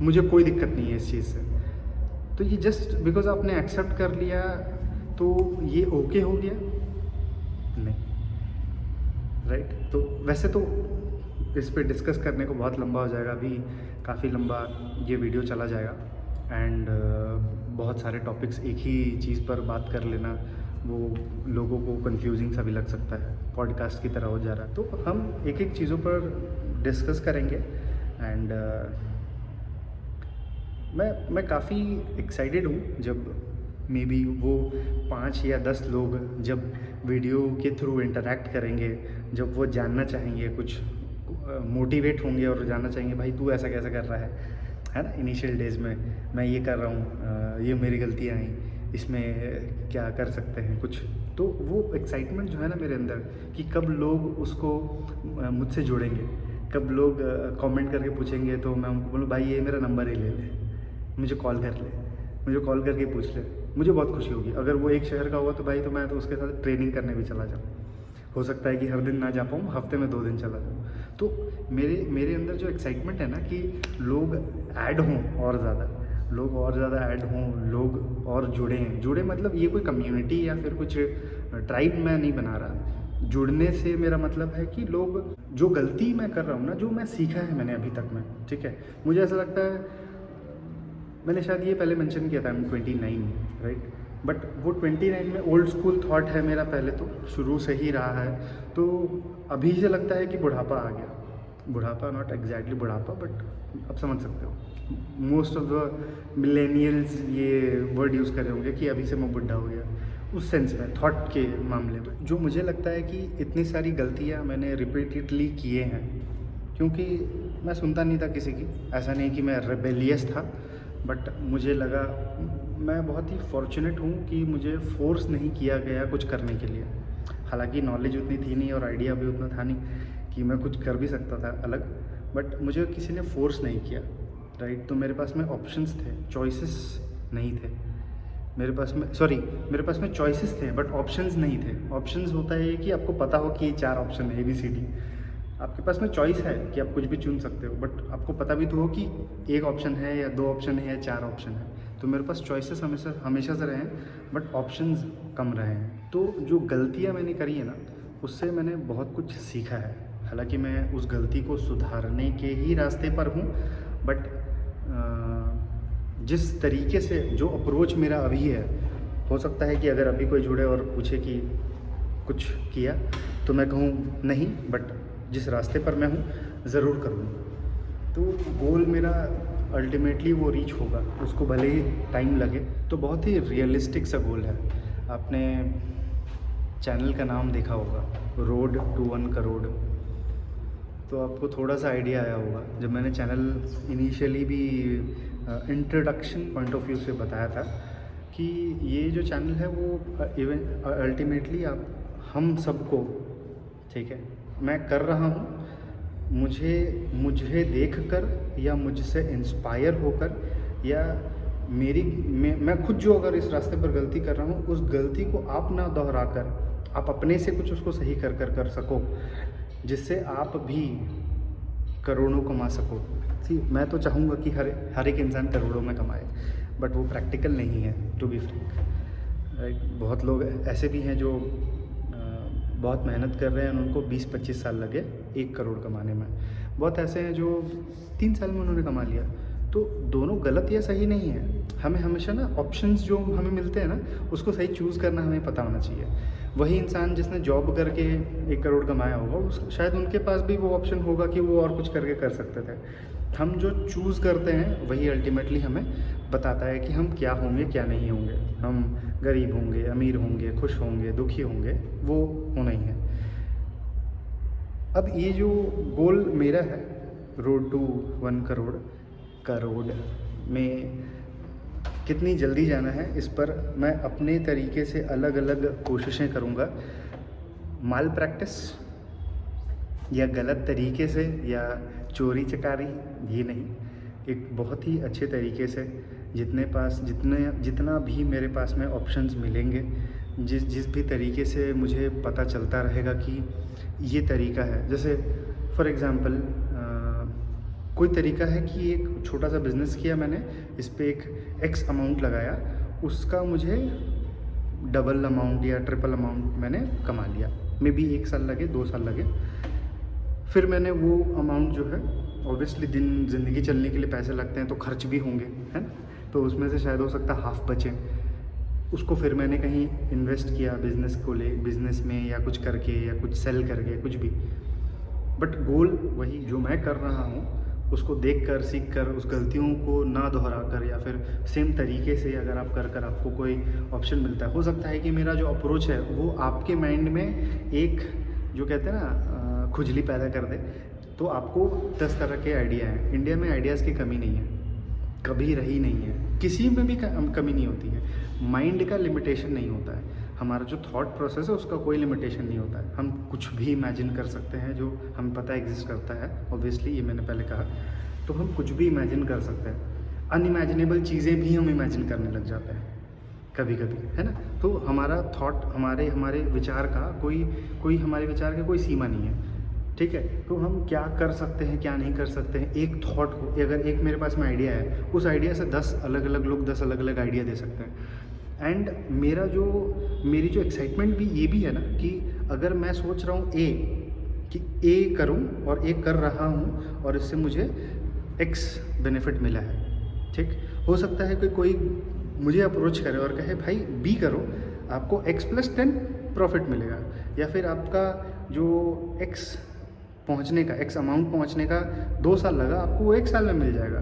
मुझे कोई दिक्कत नहीं है इस चीज़ से। तो ये जस्ट बिकॉज आपने एक्सेप्ट कर लिया तो ये ओके हो गया नहीं, राइट। तो वैसे तो इस पे डिस्कस करने को बहुत लंबा हो जाएगा, अभी काफ़ी लंबा ये वीडियो चला जाएगा, एंड बहुत सारे टॉपिक्स एक ही चीज़ पर बात कर लेना वो लोगों को कंफ्यूजिंग सा भी लग सकता है, पॉडकास्ट की तरह हो जा रहा है। तो हम एक एक चीज़ों पर डिस्कस करेंगे एंड मैं काफ़ी एक्साइटेड हूँ जब मे बी वो 5 या 10 लोग जब वीडियो के थ्रू इंटरेक्ट करेंगे, जब वो जानना चाहेंगे, कुछ मोटिवेट होंगे और जानना चाहेंगे भाई तू ऐसा कैसे कर रहा है ना। इनिशियल डेज़ में मैं ये कर रहा हूँ, ये मेरी गलतियाँ हैं, इसमें क्या कर सकते हैं कुछ। तो वो एक्साइटमेंट जो है ना मेरे अंदर कि कब लोग उसको मुझसे जुड़ेंगे, कब लोग कमेंट करके पूछेंगे तो मैं उनको बोलूँ भाई ये मेरा नंबर ही ले ले, मुझे कॉल कर ले, मुझे कॉल करके पूछ ले, मुझे बहुत खुशी होगी। अगर वो एक शहर का हुआ तो भाई तो मैं तो उसके साथ ट्रेनिंग करने भी चला जाऊँ। हो सकता है कि हर दिन ना जा पाऊँ, हफ्ते में 2 दिन चला जाऊँ। तो मेरे अंदर जो एक्साइटमेंट है ना कि लोग ऐड हों और ज़्यादा, लोग और ज़्यादा ऐड हों, लोग और जुड़े मतलब ये कोई कम्युनिटी या फिर कुछ ट्राइब मैं नहीं बना रहा। जुड़ने से मेरा मतलब है कि लोग जो गलती मैं कर रहा हूँ ना, जो मैं सीखा है मैंने अभी तक में, ठीक है, मुझे ऐसा लगता है मैंने शायद ये पहले मेंशन किया था I'm 29 राइट, बट वो 29 में ओल्ड स्कूल थॉट है मेरा, पहले तो शुरू से ही रहा है। तो अभी से लगता है कि बुढ़ापा आ गया, बुढ़ापा नॉट एग्जैक्टली बुढ़ापा बट आप समझ सकते हो। मोस्ट ऑफ द मिलेनियल्स ये वर्ड यूज़ करे होंगे कि अभी से मैं बुढ़ा हो गया, उस सेंस में थॉट के मामले में। जो मुझे लगता है कि इतनी सारी गलतियाँ मैंने रिपीटेडली किए हैं क्योंकि मैं सुनता नहीं था किसी की। ऐसा नहीं कि मैं रेबेलियस था, बट मुझे लगा मैं बहुत ही फॉर्चुनेट हूँ कि मुझे फोर्स नहीं किया गया कुछ करने के लिए। हालांकि नॉलेज उतनी थी नहीं और आइडिया भी उतना था नहीं कि मैं कुछ कर भी सकता था अलग, बट मुझे किसी ने फोर्स नहीं किया राइट। तो मेरे पास में ऑप्शंस थे, चॉइसेस नहीं थे। मेरे पास में चॉइसेस थे बट ऑप्शंस नहीं थे। ऑप्शंस होता है कि आपको पता हो कि ये 4 ऑप्शन है ABCD, आपके पास में चॉइस है कि आप कुछ भी चुन सकते हो, बट आपको पता भी तो हो कि 1 ऑप्शन है या 2 ऑप्शन है या 4 ऑप्शन है। तो मेरे पास चॉइसेस हमेशा से रहे हैं बट ऑप्शंस कम रहे हैं। तो जो गलतियाँ मैंने करी है ना, उससे मैंने बहुत कुछ सीखा है। हालांकि मैं उस गलती को सुधारने के ही रास्ते पर हूँ, बट जिस तरीके से जो अप्रोच मेरा अभी है, हो सकता है कि अगर अभी कोई जुड़े और पूछे कि कुछ किया तो मैं कहूँ नहीं, बट जिस रास्ते पर मैं हूँ ज़रूर करूँगा। तो गोल मेरा अल्टीमेटली वो रीच होगा, उसको भले ही टाइम लगे। तो बहुत ही रियलिस्टिक सा गोल है। आपने चैनल का नाम देखा होगा, रोड टू 1 करोड़, तो आपको थोड़ा सा आइडिया आया होगा। जब मैंने चैनल इनिशियली भी इंट्रोडक्शन पॉइंट ऑफ व्यू से बताया था कि ये जो चैनल है वो इवन अल्टीमेटली हम सबको, ठीक है, मैं कर रहा हूँ, मुझे देखकर या मुझसे इंस्पायर होकर या मैं खुद जो अगर इस रास्ते पर गलती कर रहा हूँ, उस गलती को आप ना दोहराकर आप अपने से कुछ उसको सही कर सको, जिससे आप भी करोड़ों कमा सको। सी मैं तो चाहूँगा कि हर एक इंसान करोड़ों में कमाए, बट वो प्रैक्टिकल नहीं है टू बी फ्रैंक राइट। बहुत लोग ऐसे भी हैं जो बहुत मेहनत कर रहे हैं, उनको 20-25 साल लगे 1 करोड़ कमाने में। बहुत ऐसे हैं जो 3 साल में उन्होंने कमा लिया। तो दोनों गलत या सही नहीं है। हमें हमेशा ना ऑप्शंस जो हमें मिलते हैं ना, उसको सही चूज़ करना हमें पता होना चाहिए। वही इंसान जिसने जॉब करके 1 करोड़ कमाया होगा, शायद उनके पास भी वो ऑप्शन होगा कि वो और कुछ करके कर सकते थे। हम जो चूज़ करते हैं वही अल्टीमेटली हमें बताता है कि हम क्या होंगे क्या नहीं होंगे। हम गरीब होंगे, अमीर होंगे, खुश होंगे, दुखी होंगे, वो होना ही है। अब ये जो गोल मेरा है, रोड टू 1 करोड़ में कितनी जल्दी जाना है, इस पर मैं अपने तरीके से अलग अलग कोशिशें करूँगा। माल प्रैक्टिस या गलत तरीके से या चोरी चकारी ये नहीं, एक बहुत ही अच्छे तरीके से जितना भी मेरे पास में ऑप्शंस मिलेंगे, जिस भी तरीके से मुझे पता चलता रहेगा कि ये तरीका है। जैसे फॉर एग्ज़ाम्पल कोई तरीका है कि एक छोटा सा बिज़नेस किया मैंने, इस पे एक X अमाउंट लगाया, उसका मुझे डबल अमाउंट या ट्रिपल अमाउंट मैंने कमा लिया। मे बी 1 साल लगे, 2 साल लगे, फिर मैंने वो अमाउंट जो है, ऑब्वियसली ज़िंदगी चलने के लिए पैसे लगते हैं तो खर्च भी होंगे, है ना। तो उसमें से शायद हो सकता है हाफ बचे, उसको फिर मैंने कहीं इन्वेस्ट किया बिज़नेस में या कुछ करके या कुछ सेल करके कुछ भी। बट गोल वही जो मैं कर रहा हूँ उसको देख कर सीख कर उस गलतियों को ना दोहरा कर या फिर सेम तरीके से अगर आप कर आपको कोई ऑप्शन मिलता है, हो सकता है कि मेरा जो अप्रोच है वो आपके माइंड में एक जो कहते हैं ना खुजली पैदा कर दे। तो आपको 10 तरह के आइडिया हैं। इंडिया में आइडियाज़ की कमी नहीं है, कभी रही नहीं है, किसी में भी कमी नहीं होती है। माइंड का लिमिटेशन नहीं होता है, हमारा जो थॉट प्रोसेस है उसका कोई लिमिटेशन नहीं होता है। हम कुछ भी इमेजिन कर सकते हैं जो हमें पता एग्जिस्ट करता है, ऑब्वियसली ये मैंने पहले कहा। तो हम कुछ भी इमेजिन कर सकते हैं, अनइमेजिनेबल चीज़ें भी हम इमेजिन करने लग जाते हैं कभी कभी, है ना। तो हमारा थॉट हमारे विचार का कोई हमारे विचार का कोई सीमा नहीं है, ठीक है। तो हम क्या कर सकते हैं क्या नहीं कर सकते हैं, एक थॉट को अगर एक मेरे पास में आइडिया है, उस आइडिया से 10 अलग अलग लोग 10 अलग अलग आइडिया दे सकते हैं। एंड मेरी जो एक्साइटमेंट भी ये भी है ना कि अगर मैं सोच रहा हूँ कि ए करूँ और ए कर रहा हूँ और इससे मुझे एक्स बेनिफिट मिला है, ठीक। हो सकता है कि कोई मुझे अप्रोच करे और कहे भाई बी करो, आपको x+10 प्रॉफिट मिलेगा, या फिर आपका जो एक्स पहुंचने का एक्स अमाउंट पहुंचने का 2 साल लगा, आपको वो 1 साल में मिल जाएगा।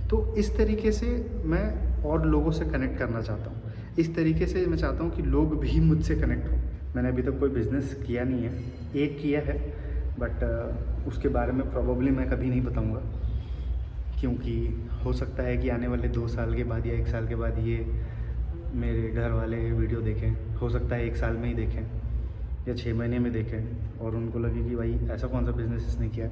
तो इस तरीके से मैं और लोगों से कनेक्ट करना चाहता हूँ। इस तरीके से मैं चाहता हूँ कि लोग भी मुझसे कनेक्ट हों। मैंने अभी तक कोई बिज़नेस किया नहीं है, एक किया है, बट उसके बारे में प्रॉबेबली मैं कभी नहीं बताऊँगा, क्योंकि हो सकता है कि आने वाले 2 साल के बाद या 1 साल के बाद ये मेरे घर वाले वीडियो देखें, हो सकता है 1 साल में ही देखें या 6 महीने में देखें और उनको लगे कि भाई ऐसा कौन सा बिज़नेस इसने किया।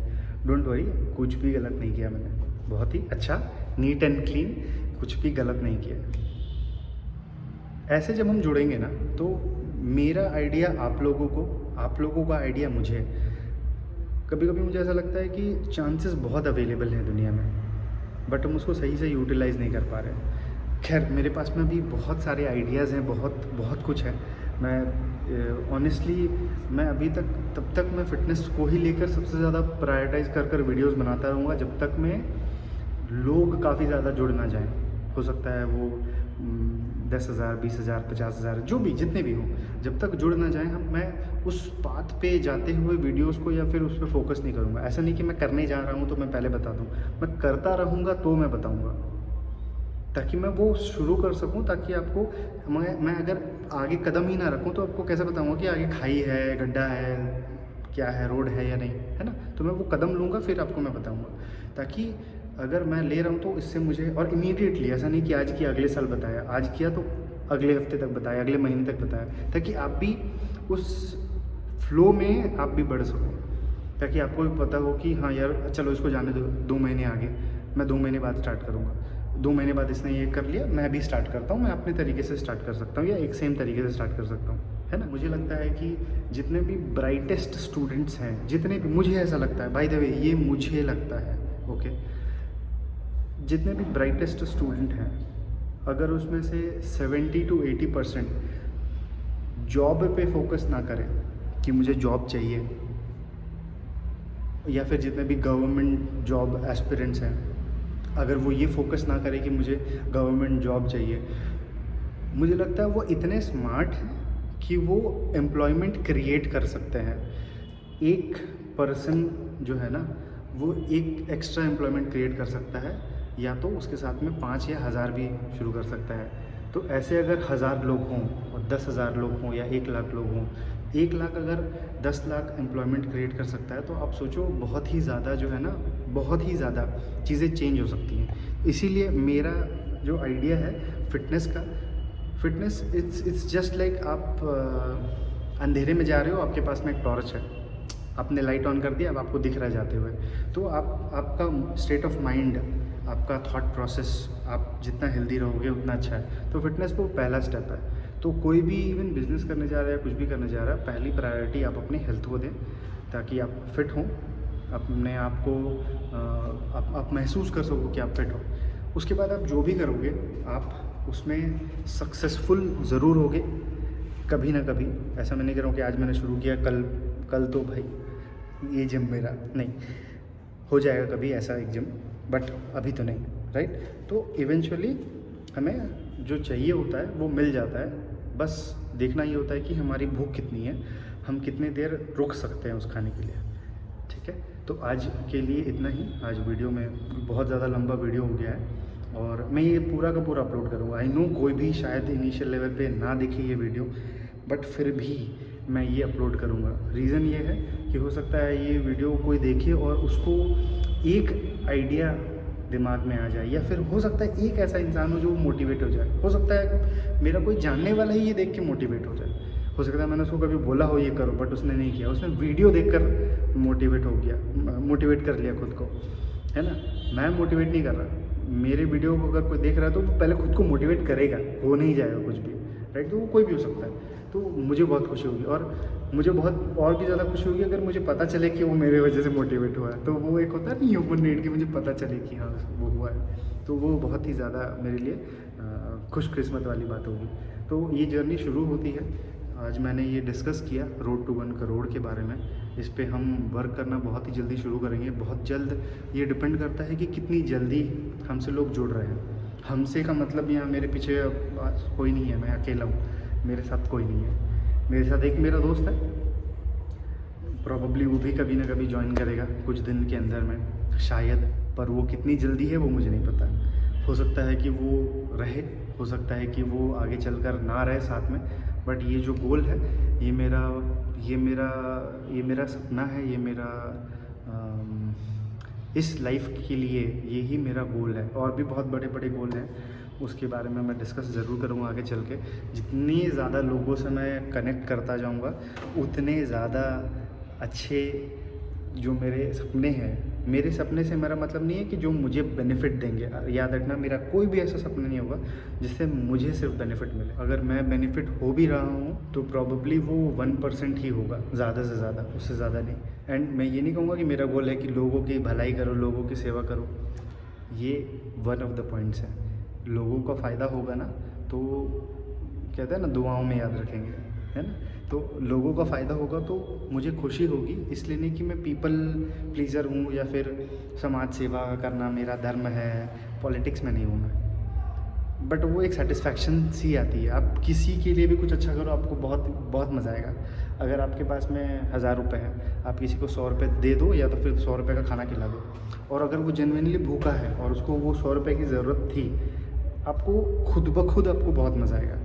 डोंट वरी, कुछ भी गलत नहीं किया मैंने, बहुत ही अच्छा नीट एंड क्लीन, कुछ भी गलत नहीं किया। ऐसे जब हम जुड़ेंगे ना तो मेरा आइडिया आप लोगों को, आप लोगों का आइडिया मुझे, कभी कभी मुझे ऐसा लगता है कि चांसेस बहुत अवेलेबल हैं दुनिया में, बट हम उसको सही से यूटिलाइज़ नहीं कर पा रहे हैं। खैर मेरे पास में भी बहुत सारे आइडियाज़ हैं, बहुत कुछ है। मैं ऑनेस्टली मैं अभी तब तक मैं फ़िटनेस को ही लेकर सबसे ज़्यादा प्रायोरिटाइज़ कर वीडियोज़ बनाता रहूँगा जब तक मैं लोग काफ़ी ज़्यादा जुड़ ना जाएं। हो सकता है वो 10,000 20,000 50,000 जो भी जितने भी हों, जब तक जुड़ ना जाएं मैं उस बात पे जाते हुए वीडियोस को या फिर उस पर फोकस नहीं करूँगा। ऐसा नहीं कि मैं करने जा रहा हूँ तो मैं पहले बता दूँ, मैं करता रहूँगा तो मैं बताऊँगा, ताकि मैं वो शुरू कर सकूँ, ताकि आपको मैं अगर आगे कदम ही ना रखूँ तो आपको कैसे बताऊँगा कि आगे खाई है, गड्ढा है, क्या है, रोड है या नहीं, है ना। तो मैं वो कदम लूँगा फिर आपको मैं बताऊँगा, ताकि अगर मैं ले रहा हूँ तो इससे मुझे, और इमीडिएटली ऐसा नहीं कि आज किया अगले साल बताया, आज किया तो अगले हफ्ते तक बताया, अगले महीने तक बताया, ताकि आप भी उस फ्लो में आप भी बढ़ सको, ताकि आपको भी पता हो कि हाँ यार चलो इसको जाने दो, 2 महीने आगे, मैं 2 महीने बाद स्टार्ट करूँगा, 2 महीने बाद इसने ये कर लिया, मैं भी स्टार्ट करता हूँ, मैं अपने तरीके से स्टार्ट कर सकता हूँ या एक सेम तरीके से स्टार्ट कर सकता हूँ, है ना। मुझे लगता है कि जितने भी ब्राइटेस्ट स्टूडेंट्स हैं, जितने भी, मुझे ऐसा लगता है, बाय द वे ये मुझे लगता है, ओके, जितने भी ब्राइटेस्ट स्टूडेंट हैं, अगर उसमें से 70 to 80% जॉब पे फोकस ना करें कि मुझे जॉब चाहिए, या फिर जितने भी गवर्नमेंट जॉब एस्पिरेंट्स हैं, अगर वो ये फोकस ना करें कि मुझे गवर्नमेंट जॉब चाहिए, मुझे लगता है वो इतने स्मार्ट हैं कि वो एम्प्लॉयमेंट क्रिएट कर सकते हैं। एक पर्सन जो है ना वो एक एक्स्ट्रा एम्प्लॉयमेंट क्रिएट कर सकता है, या तो उसके साथ में 5 या 1000 भी शुरू कर सकता है। तो ऐसे अगर 1000 लोग हों और 10,000 लोग हों या 1 लाख लोग हों, 1 लाख अगर 10 लाख एम्प्लॉयमेंट क्रिएट कर सकता है, तो आप सोचो बहुत ही ज़्यादा जो है ना, बहुत ही ज़्यादा चीज़ें चेंज हो सकती हैं। इसीलिए मेरा जो आइडिया है फिटनेस का, फिटनेस इट्स जस्ट लाइक आप अंधेरे में जा रहे हो, आपके पास में एक टॉर्च है, आपने लाइट ऑन कर दिया, अब आपको दिख रहा है जाते हुए, तो आपका स्टेट ऑफ माइंड, आपका थॉट प्रोसेस, आप जितना हेल्दी रहोगे उतना अच्छा है। तो फिटनेस को पहला स्टेप है। तो कोई भी इवन बिज़नेस करने जा रहा है, कुछ भी करने जा रहा है, पहली प्रायोरिटी आप अपनी हेल्थ को दें, ताकि आप फिट हों, अपने आप को आप महसूस कर सको कि आप फिट हो। उसके बाद आप जो भी करोगे आप उसमें सक्सेसफुल ज़रूर होगे कभी ना कभी। ऐसा मैं नहीं कह रहा हूँ कि आज मैंने शुरू किया कल तो भाई ये जिम मेरा नहीं हो जाएगा, कभी ऐसा एक जिम, बट अभी तो नहीं, राइट। तो इवेंचुअली हमें जो चाहिए होता है वो मिल जाता है, बस देखना ये होता है कि हमारी भूख कितनी है, हम कितनी देर रुक सकते हैं उस खाने के लिए। ठीक है, तो आज के लिए इतना ही। आज वीडियो में बहुत ज़्यादा लंबा वीडियो हो गया है और मैं ये पूरा का पूरा अपलोड करूँगा। आई नो कोई भी शायद इनिशियल लेवल पे ना देखे ये वीडियो, बट फिर भी मैं ये अपलोड करूँगा। रीज़न ये है कि हो सकता है ये वीडियो कोई देखे और उसको एक आइडिया दिमाग में आ जाए, या फिर हो सकता है एक ऐसा इंसान हो जो मोटिवेट हो जाए। हो सकता है मेरा कोई जानने वाला ही ये देख के मोटिवेट हो जाए। हो सकता है मैंने उसको कभी बोला हो ये करो, बट उसने नहीं किया, उसने वीडियो देखकर मोटिवेट हो गया, मोटिवेट कर लिया खुद को, है ना। मैं मोटिवेट नहीं कर रहा, मेरे वीडियो को अगर कोई देख रहा है तो वो पहले खुद को मोटिवेट करेगा, हो नहीं जाएगा कुछ भी, राइट। तो वो कोई भी हो सकता है। तो मुझे बहुत खुशी होगी और मुझे बहुत और भी ज़्यादा खुशी होगी अगर मुझे पता चले कि वो मेरे वजह से मोटिवेट हुआ है। तो वो एक होता है ना ह्यूमन नीड की, मुझे पता चले कि हाँ वो हुआ है, तो वो बहुत ही ज़्यादा मेरे लिए खुशकिस्मत वाली बात होगी। तो ये जर्नी शुरू होती है। आज मैंने ये डिस्कस किया रोड टू 1 करोड़ के बारे में। इस पे हम वर्क करना बहुत ही जल्दी शुरू करेंगे, बहुत जल्द। ये डिपेंड करता है कि कितनी जल्दी हमसे लोग जुड़ रहे हैं। हमसे का मतलब यहाँ मेरे पीछे कोई नहीं है, मैं अकेला हूँ, मेरे साथ कोई नहीं है। मेरे साथ एक मेरा दोस्त है, प्रॉबली वो भी कभी ना कभी ज्वाइन करेगा कुछ दिन के अंदर में शायद, पर वो कितनी जल्दी है वो मुझे नहीं पता। हो सकता है कि वो रहे, हो सकता है कि वो आगे चलकर ना रहे साथ में, बट ये जो गोल है ये मेरा सपना है, ये मेरा इस लाइफ के लिए यही मेरा गोल है। और भी बहुत बड़े बड़े गोल हैं, उसके बारे में मैं डिस्कस ज़रूर करूँगा आगे चल के। जितने ज़्यादा लोगों से मैं कनेक्ट करता जाऊँगा उतने ज़्यादा अच्छे जो मेरे सपने हैं, मेरे सपने से मेरा मतलब नहीं है कि जो मुझे बेनिफिट देंगे। याद रखना, मेरा कोई भी ऐसा सपना नहीं होगा जिससे मुझे सिर्फ बेनिफिट मिले। अगर मैं बेनिफिट हो भी रहा हूँ तो प्रॉबली वो 1% ही होगा, ज़्यादा से ज़्यादा, उससे ज़्यादा नहीं। एंड मैं ये नहीं कहूँगा कि मेरा गोल है कि लोगों की भलाई करो, लोगों की सेवा करो। ये वन ऑफ द पॉइंट्स है। लोगों का फ़ायदा होगा ना तो कहते हैं ना दुआओं में याद रखेंगे, है ना। तो लोगों का फ़ायदा होगा तो मुझे खुशी होगी, इसलिए नहीं कि मैं पीपल प्लीज़र हूँ या फिर समाज सेवा करना मेरा धर्म है, पॉलिटिक्स में नहीं हूँ मैं। बट वो एक सेटिस्फैक्शन सी आती है। आप किसी के लिए भी कुछ अच्छा करो, आपको बहुत बहुत मज़ा आएगा। अगर आपके पास में 1000 रुपये है, आप किसी को 100 रुपये दे दो या तो फिर 100 रुपये का खाना खिला दो, और अगर वो जेन्युइनली भूखा है और उसको वो 100 रुपये की ज़रूरत थी, आपको खुद ब खुद आपको बहुत मज़ा आएगा।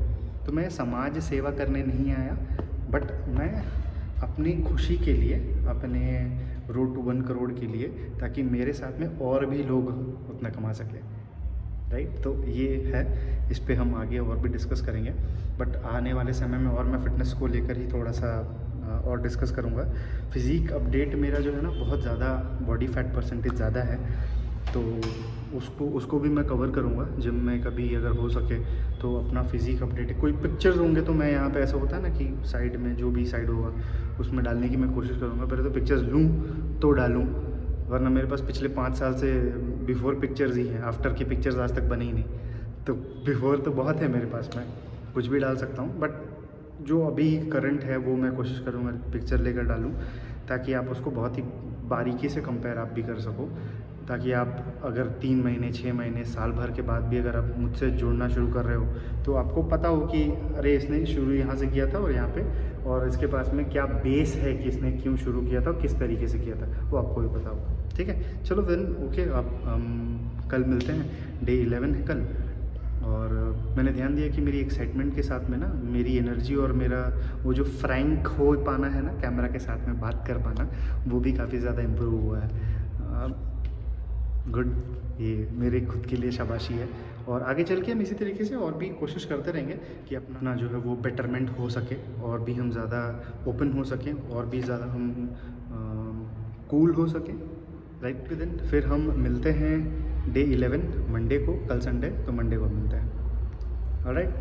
तो मैं समाज सेवा करने नहीं आया, बट मैं अपनी खुशी के लिए, अपने रोड टू 1 करोड़ के लिए, ताकि मेरे साथ में और भी लोग उतना कमा सकें, राइट। तो ये है, इस पे हम आगे और भी डिस्कस करेंगे। बट आने वाले समय में और मैं फ़िटनेस को लेकर ही थोड़ा सा और डिस्कस करूँगा। फिज़िक अपडेट मेरा जो है ना बहुत ज़्यादा बॉडी फैट परसेंटेज ज़्यादा है, तो उसको भी मैं कवर करूँगा जब मैं कभी अगर हो सके तो अपना फिज़िक अपडेट। कोई पिक्चर्स होंगे तो मैं यहाँ पे ऐसा होता है ना कि साइड में जो भी साइड होगा उसमें डालने की मैं कोशिश करूँगा। पहले तो पिक्चर्स लूँ तो डालूँ, वरना मेरे पास पिछले 5 साल से बिफ़ोर पिक्चर्स ही हैं, आफ्टर की पिक्चर्स आज तक बनी ही नहीं। तो बिफ़ोर तो बहुत है मेरे पास में, कुछ भी डाल सकता हूँ, बट जो अभी करंट है वो मैं कोशिश करूँगा पिक्चर लेकर डालूँ, ताकि आप उसको बहुत ही बारीकी से कंपेयर आप भी कर सको। ताकि आप अगर 3 महीने, 6 महीने, साल भर के बाद भी अगर आप मुझसे जुड़ना शुरू कर रहे हो तो आपको पता हो कि अरे इसने शुरू यहाँ से किया था और यहाँ पे, और इसके पास में क्या बेस है कि इसने क्यों शुरू किया था और किस तरीके से किया था, वो आपको भी पता होगा। ठीक है, चलो देन ओके, आप कल मिलते हैं। डे 11 है कल, और मैंने ध्यान दिया कि मेरी एक्साइटमेंट के साथ में ना मेरी एनर्जी और मेरा वो जो फ्रैंक हो पाना है ना, कैमरा के साथ में बात कर पाना, वो भी काफ़ी ज़्यादा इम्प्रूव हुआ है। गुड, ये मेरे खुद के लिए शाबाशी है। और आगे चल के हम इसी तरीके से और भी कोशिश करते रहेंगे कि अपना जो है वो बेटरमेंट हो सके, और भी हम ज़्यादा ओपन हो सकें, और भी ज़्यादा हम कूल हो सकें, राइट। दिन फिर हम मिलते हैं डे 11 मंडे को, कल संडे, तो मंडे को मिलते हैं। ऑलराइट।